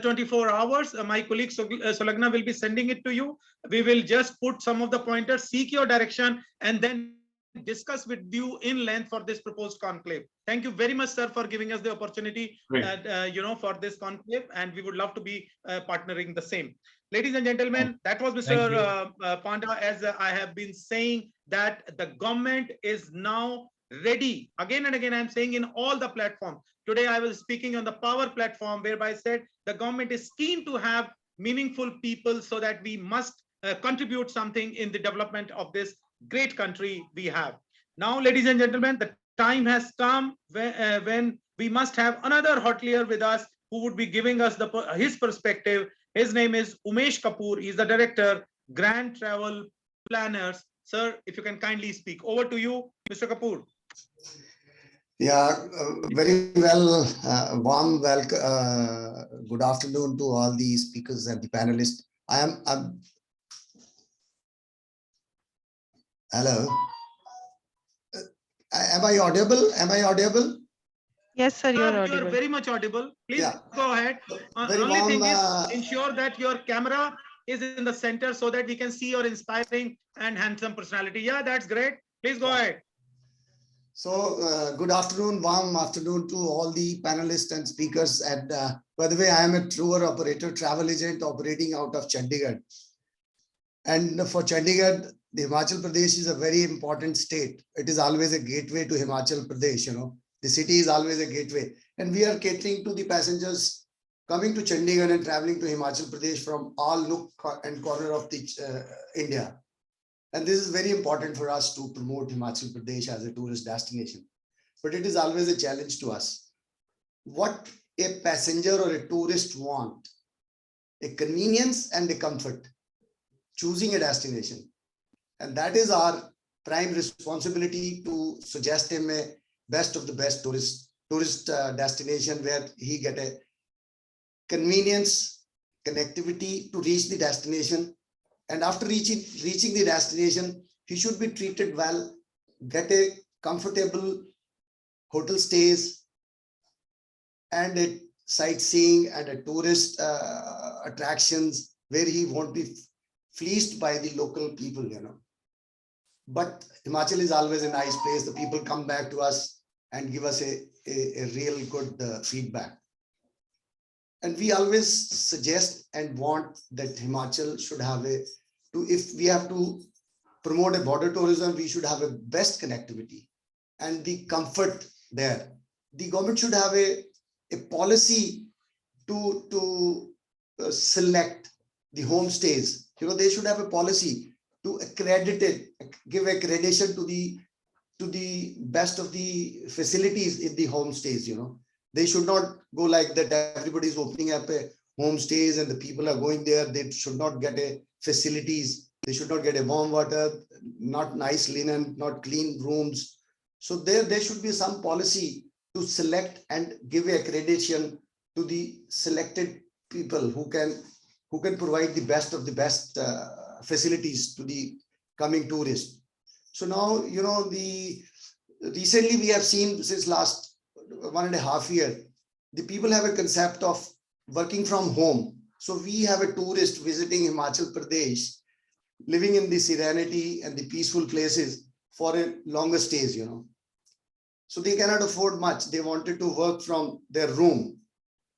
24 hours. My colleague Sulagna will be sending it to you. We will just put some of the pointers, seek your direction, and then discuss with you in length for this proposed conclave. Thank you very much, sir, for giving us the opportunity, for this conclave, and we would love to be partnering the same. Ladies and gentlemen, that was Mr. Panda. As I have been saying, that the government is now ready. Again and again, I'm saying in all the platforms. Today, I was speaking on the power platform, whereby I said the government is keen to have meaningful people so that we must contribute something in the development of this great country we have. Now, ladies and gentlemen, the time has come when we must have another hotelier with us who would be giving us his perspective. His name is Umesh Kapoor. He's the director, Grand Travel Planners. Sir, if you can kindly speak. Over to you, Mr. Kapoor. Yeah, very well. Warm welcome. Good afternoon to all the speakers and the panelists. Hello. Am I audible? Am I audible? Yes, sir, you're Sir, you are audible. very much audible. Please Yeah. go ahead. Very Only thing warm, is ensure that your camera is in the center so that we can see your inspiring and handsome personality. Yeah, that's great. Please go ahead. So good afternoon, warm afternoon to all the panelists and speakers. And by the way, I am a tour operator, travel agent operating out of Chandigarh. And for Chandigarh, the Himachal Pradesh is a very important state. It is always a gateway to Himachal Pradesh, The city is always a gateway. And we are catering to the passengers coming to Chandigarh and traveling to Himachal Pradesh from all nook and corner of the India. And this is very important for us to promote Himachal Pradesh as a tourist destination. But it is always a challenge to us. What a passenger or a tourist want, a convenience and a comfort, choosing a destination. And that is our prime responsibility to suggest him a best of the best tourist destination where he get a convenience, connectivity to reach the destination. And after reaching the destination, he should be treated well, get a comfortable hotel stays and a sightseeing and a tourist attractions where he won't be fleeced by the local people, But Himachal is always a nice place. The people come back to us and give us a real good feedback. And we always suggest and want that Himachal should have if we have to promote a border tourism, we should have a best connectivity and the comfort there. The government should have a policy to select the homestays. They should have a policy to give accreditation to the best of the facilities in the homestays. They should not go like that. Everybody's opening up a homestays and the people are going there. They should not get a facilities. They should not get a warm water, not nice linen, not clean rooms. So there should be some policy to select and give accreditation to the selected people who can provide the best of the best facilities to the coming tourists. So now, recently we have seen since last 1.5 years, the people have a concept of working from home. So we have a tourist visiting Himachal Pradesh, living in the serenity and the peaceful places for a longer stays, So they cannot afford much. They wanted to work from their room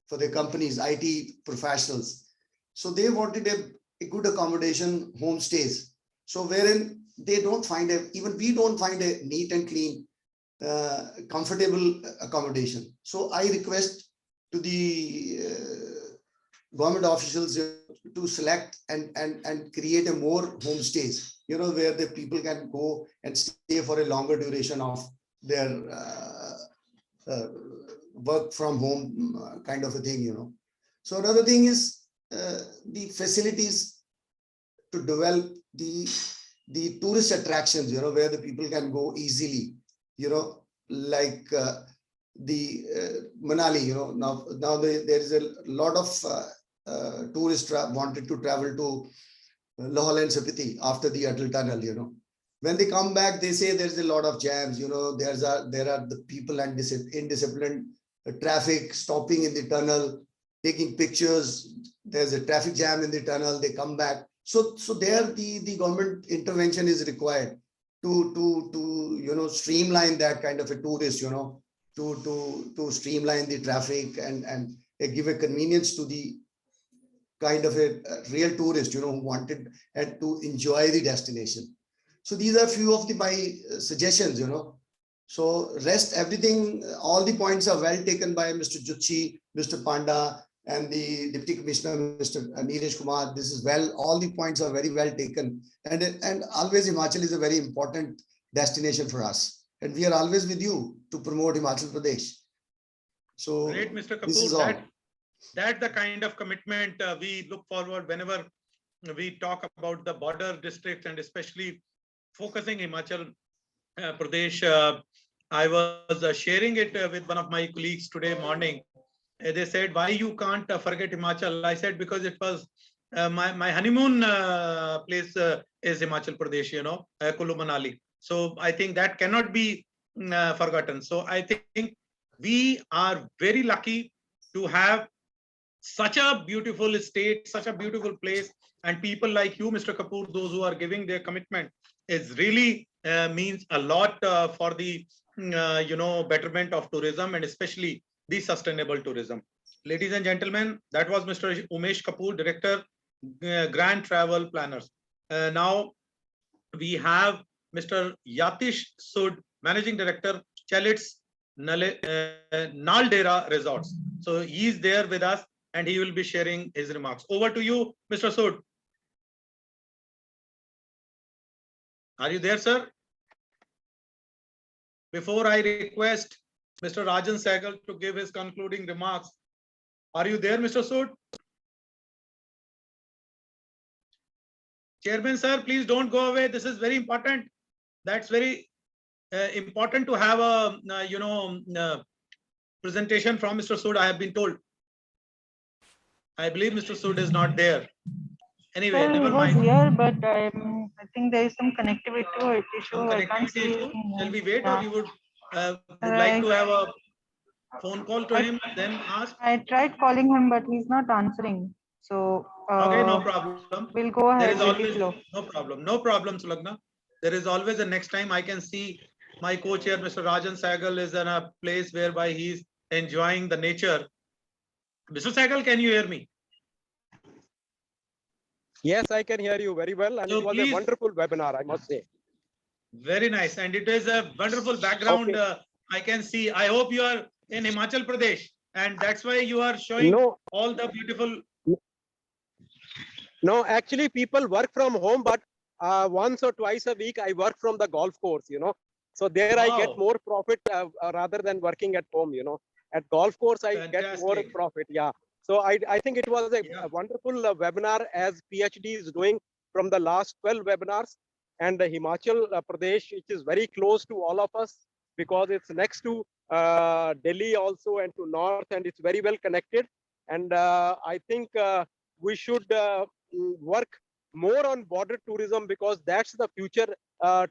for their companies, IT professionals. So they wanted a good accommodation, homestays. So wherein they don't find even we don't find a neat and clean, comfortable accommodation. So I request to the government officials to select and create a more homestays, where the people can go and stay for a longer duration of their work from home kind of a thing, So another thing is the facilities to develop the tourist attractions, where the people can go easily, like the Manali, now there is a lot of tourists wanted to travel to Lahaul and Spiti after the Atal Tunnel, When they come back, they say there's a lot of jams, there are the people and indisciplined traffic stopping in the tunnel, taking pictures. There's a traffic jam in the tunnel. They come back. So there the government intervention is required to streamline that kind of a tourist, to streamline the traffic and give a convenience to the kind of a real tourist, who wanted and to enjoy the destination. So these are few of my suggestions, So rest everything, all the points are well taken by Mr. Jutsi, Mr. Panda, and the Deputy Commissioner, Mr. Neeraj Kumar. This is all the points are very well taken. And always Himachal is a very important destination for us. And we are always with you to promote Himachal Pradesh. So Great, Mr. this is Kapoor. all. That's the kind of commitment we look forward whenever we talk about the border districts and especially focusing Himachal Pradesh. I was sharing it with one of my colleagues today morning. They said, why you can't forget Himachal? I said, because it was my honeymoon place is Himachal Pradesh, Kulu Manali. So I think that cannot be forgotten. So I think we are very lucky to have such a beautiful state, such a beautiful place, and people like you, Mr. Kapoor, those who are giving their commitment, is really means a lot for the betterment of tourism and especially the sustainable tourism. Ladies and gentlemen, that was Mr. Umesh Kapoor, Director, Grand Travel Planners. Now we have Mr. Yatish Sood, Managing Director, Chalit's Naldera Resorts. So he is there with us and he will be sharing his remarks. Over to you, Mr. Sood. Are you there, sir? Before I request Mr. Rajan Sehgal to give his concluding remarks, are you there, Mr. Sood? Chairman, sir, please don't go away. This is very important. That's very important to have a presentation from Mr. Sood. I have been told. I believe Mr. Sood is not there. Anyway, Well, never he was mind. here, but I think there is some connectivity issue. Some I can't connectivity see issue. him. Shall we wait, Yeah. or you would like Right. to have a phone call to him, then ask? I tried calling him, but he's not answering. So Okay, no problem. we'll go There ahead is with the always flow. no problem, Sulagna. There is always a next time. I can see my co-chair, Mr. Rajan Sahgal, is in a place whereby he's enjoying the nature. Mr. Sahgal, can you hear me? Yes, I can hear you very well, and So it was a please, wonderful webinar, I must say. very nice, and it is a wonderful background. Okay. I can see. I hope you are in Himachal Pradesh, and that's why you are showing No, all the beautiful. no, actually, people work from home, but once or twice a week, I work from the golf course, you know. So there I get Wow, more profit rather than working at home, you know. At golf course, I get more fantastic. profit, yeah. So I think it was a Yeah. wonderful webinar as PhD is doing from the last 12 webinars. And Himachal Pradesh, which is very close to all of us because it's next to Delhi also and to North, and it's very well connected. And I think we should work more on border tourism because that's the future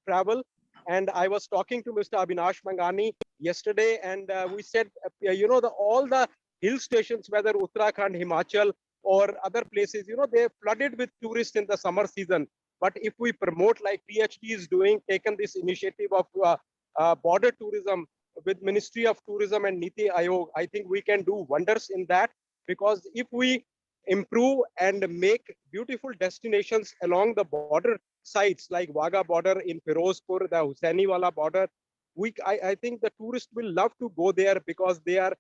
travel. And I was talking to Mr. Abhinash Mangani yesterday, and we said, you know, all the hill stations, whether Uttarakhand, Himachal, or other places, you know, they're flooded with tourists in the summer season. But if we promote, like PhD is doing, taken this initiative of border tourism with Ministry of Tourism and Niti Aayog, I think we can do wonders in that, because if we improve and make beautiful destinations along the border sites like Wagah border in Firozpur, the Hussainiwala border, I think the tourists will love to go there because they are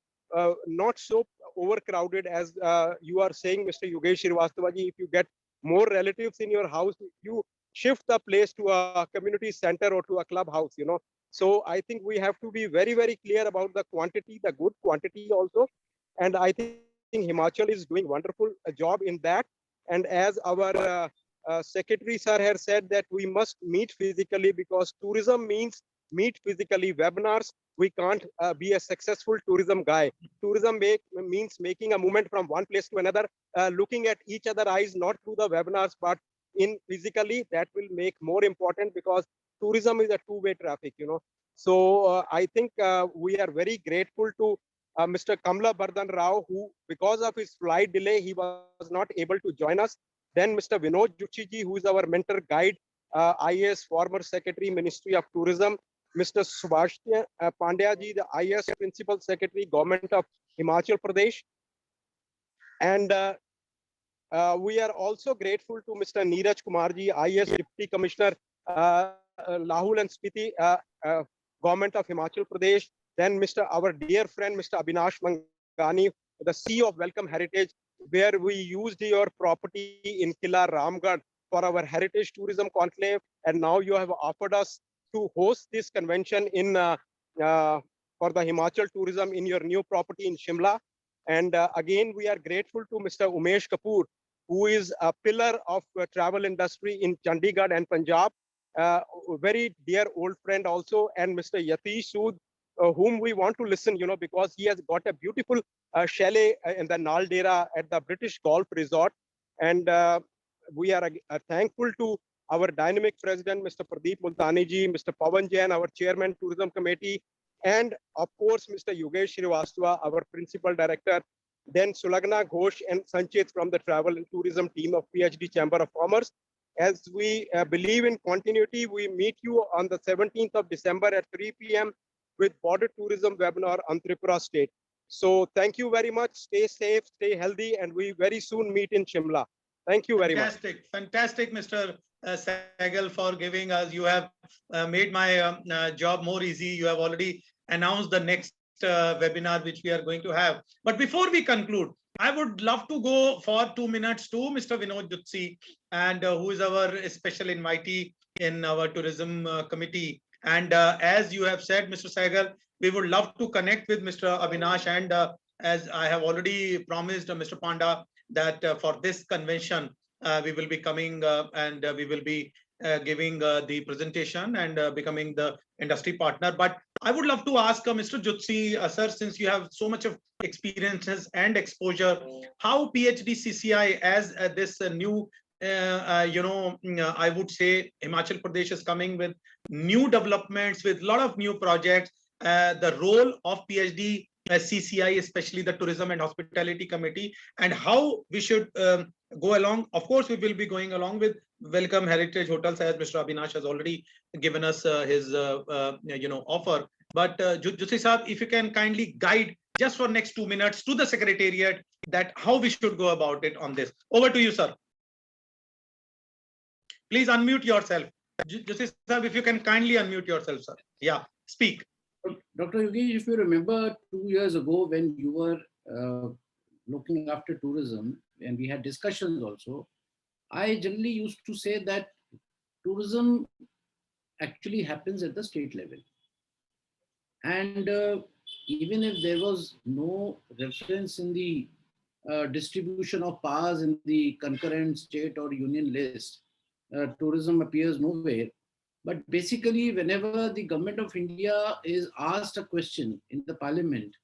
not so overcrowded as you are saying, Mr. Yogesh Srivastavaji. If you get more relatives in your house, you shift the place to a community center or to a clubhouse, you know. So I think we have to be very, very clear about the quantity, the good quantity also. And I think Himachal is doing wonderful job in that. And as our secretary sir has said that we must meet physically because tourism means meet physically. Webinars, we can't be a successful tourism guy. Tourism means making a movement from one place to another, looking at each other eyes, not through the webinars, but in physically. That will make more important because tourism is a two-way traffic, you know. So I think we are very grateful to Mr. Kamla Bardhan Rao, who, because of his flight delay, he was not able to join us. Then Mr. Vinod Juchi ji, who is our mentor guide, IAS former Secretary, Ministry of Tourism. Mr. Subhash Pandya ji, the IAS Principal Secretary, Government of Himachal Pradesh. And we are also grateful to Mr. Neeraj Kumar ji, IAS Deputy Commissioner, Lahul and Spiti, Government of Himachal Pradesh. Then our dear friend, Mr. Abhinash Mangani, the CEO of Welcome Heritage, where we used your property in Kila Ramgarh for our heritage tourism conclave. And now you have offered us to host this convention in for the Himachal tourism in your new property in Shimla. And again, we are grateful to Mr. Umesh Kapoor, who is a pillar of travel industry in Chandigarh and Punjab. Very dear old friend also, and Mr. Yatish Sood, whom we want to listen, you know, because he has got a beautiful chalet in the Naldera at the British Golf Resort. And we are thankful to our dynamic president, Mr. Pradeep Multani ji, Mr. Pawan Jain, our chairman, tourism committee, and of course, Mr. Yogesh Srivastava, our principal director, then Sulagna Ghosh and Sanchit from the travel and tourism team of PhD Chamber of Commerce. As we believe in continuity, we meet you on the 17th of December at 3 p.m. with border tourism webinar on Tripura state. So thank you very much. Stay safe, stay healthy, and we very soon meet in Shimla. Thank you very much. Fantastic, Mr. Sahgal, for giving us. You have made my job more easy. You have already announced the next webinar which we are going to have. But before we conclude, I would love to go for 2 minutes to Mr. Vinod Jutsi, and who is our special invitee in our tourism committee. And as you have said, Mr. Sahgal, we would love to connect with Mr. Abhinash, and as I have already promised Mr. Panda that for this convention, we will be coming and we will be giving the presentation and becoming the industry partner. But I would love to ask Mr. Jutsi, sir, since you have so much of experiences and exposure, how PhD CCI as this new, I would say Himachal Pradesh is coming with new developments, with a lot of new projects, the role of PhD CCI, especially the Tourism and Hospitality Committee, and how we should go along. Of course, we will be going along with Welcome Heritage Hotels, as Mr. Abhinash has already given us his offer. But Jutsi Saab, if you can kindly guide just for next 2 minutes to the Secretariat that how we should go about it on this. Over to you, sir. Please unmute yourself. Jutsi Saab, if you can kindly unmute yourself, sir. Yeah, speak. Dr. Yogesh, if you remember 2 years ago when you were looking after tourism and we had discussions also, I generally used to say that tourism actually happens at the state level. And even if there was no reference in the distribution of powers in the concurrent state or union list, tourism appears nowhere. But basically, whenever the government of India is asked a question in the parliament,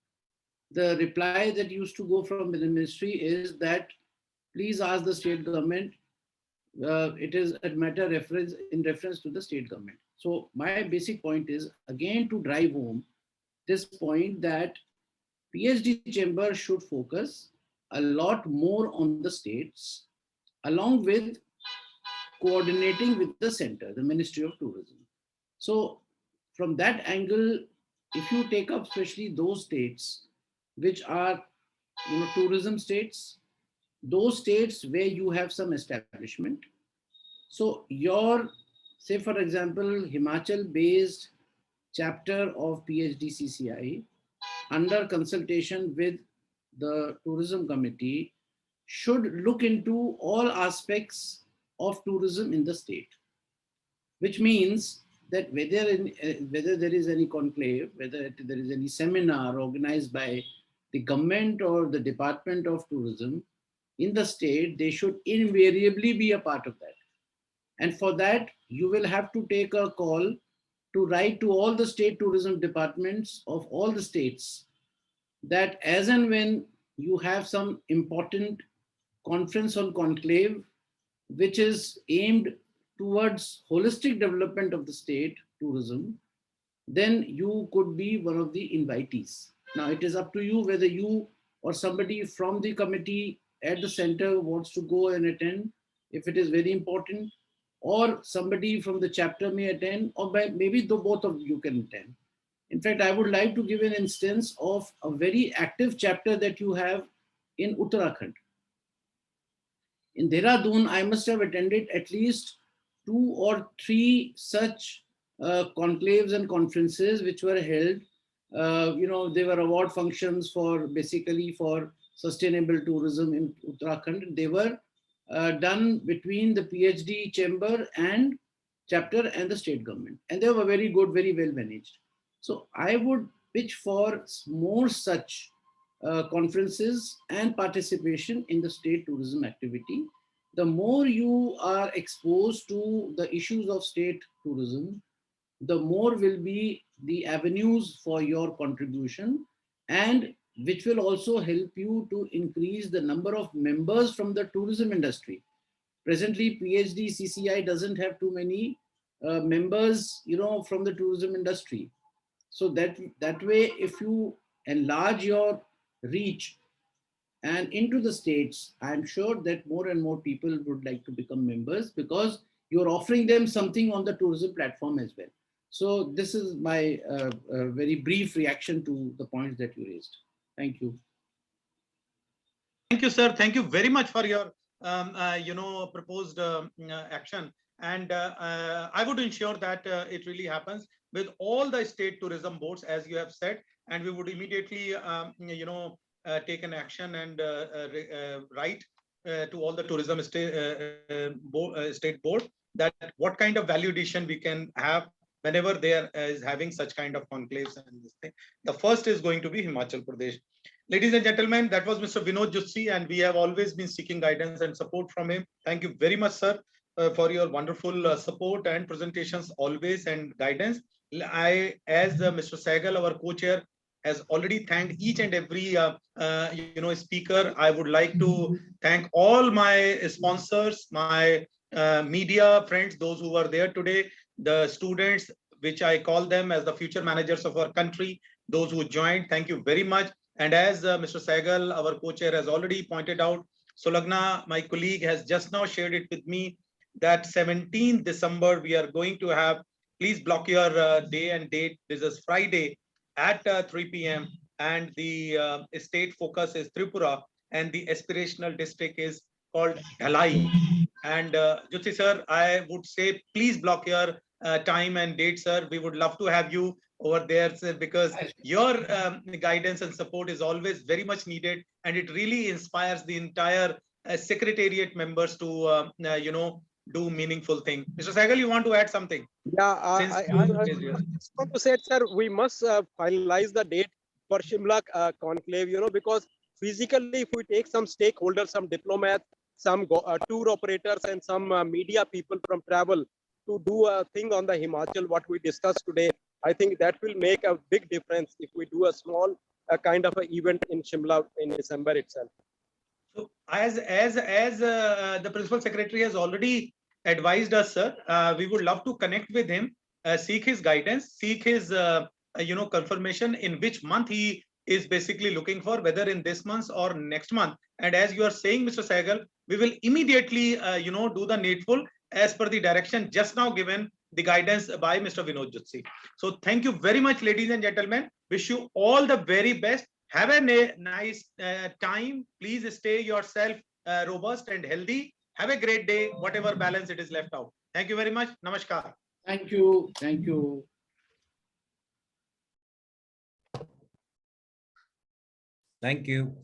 the reply that used to go from the ministry is that please ask the state government. It is a matter in reference to the state government. So my basic point is, again, to drive home this point that PhD chamber should focus a lot more on the states, along with coordinating with the center, the Ministry of Tourism. So from that angle, if you take up especially those states which are tourism states, those states where you have some establishment. So your, say for example, Himachal based chapter of PhD CCI under consultation with the tourism committee should look into all aspects of tourism in the state, which means that whether there is any conclave, whether there is any seminar organized by the government or the Department of Tourism in the state, they should invariably be a part of that. And for that, you will have to take a call to write to all the state tourism departments of all the states that as and when you have some important conference on conclave, which is aimed towards holistic development of the state tourism, then you could be one of the invitees. Now it is up to you whether you or somebody from the committee at the center wants to go and attend, if it is very important, or somebody from the chapter may attend, or maybe both of you can attend. In fact, I would like to give an instance of a very active chapter that you have in Uttarakhand. In Dehradun, I must have attended at least 2 or 3 such conclaves and conferences which were held. They were award functions for basically for sustainable tourism in Uttarakhand. They were done between the PhD chamber and chapter and the state government. And they were very good, very well managed. So I would pitch for more such conferences and participation in the state tourism activity. The more you are exposed to the issues of state tourism, the more will be the avenues for your contribution, and which will also help you to increase the number of members from the tourism industry. Presently, PhD CCI doesn't have too many members, from the tourism industry. So that way, if you enlarge your reach and into the states, I'm sure that more and more people would like to become members because you're offering them something on the tourism platform as well. So this is my very brief reaction to the points that you raised. Thank you. Thank you, sir. Thank you very much for your, proposed action. And I would ensure that it really happens with all the state tourism boards, as you have said, and we would immediately, take an action and write to all the tourism state board that what kind of value addition we can have whenever there is having such kind of conclaves and this thing. The first is going to be Himachal Pradesh. Ladies and gentlemen, that was Mr. Vinod Jutsi, and we have always been seeking guidance and support from him. Thank you very much, sir, for your wonderful support and presentations always and guidance. I, as Mr. Sehgal, our co-chair, has already thanked each and every speaker. I would like to thank all my sponsors, my media friends, those who were there today, the students, which I call them as the future managers of our country, those who joined, thank you very much. And as Mr. Sehgal, our co-chair, has already pointed out, Sulagna, my colleague, has just now shared it with me that 17th December, we are going to have, please block your day and date. This is Friday at 3 p.m. And the state focus is Tripura, and the aspirational district is called Dhalai. And Jutsi sir, I would say, please block your time and date, sir. We would love to have you over there, sir, because your guidance and support is always very much needed, and it really inspires the entire secretariat members to, do meaningful thing. Mr. Sehgal, you want to add something? Yeah, Since I you- just want to say, sir, we must finalize the date for Shimla conclave, because physically, if we take some stakeholders, some diplomats, some tour operators, and some media people from travel to do a thing on the Himachal, what we discussed today, I think that will make a big difference if we do a small kind of an event in Shimla in December itself. So as the principal secretary has already advised us, sir, we would love to connect with him, seek his guidance, seek his confirmation in which month he is basically looking for, whether in this month or next month. And as you are saying, Mr. Sehgal, we will immediately do the needful as per the direction just now given, the guidance by Mr. Vinod Jutsi. So thank you very much, ladies and gentlemen. Wish you all the very best. Have a nice time. Please stay yourself robust and healthy. Have a great day, whatever balance it is left out. Thank you very much. Namaskar. Thank you. Thank you. Thank you.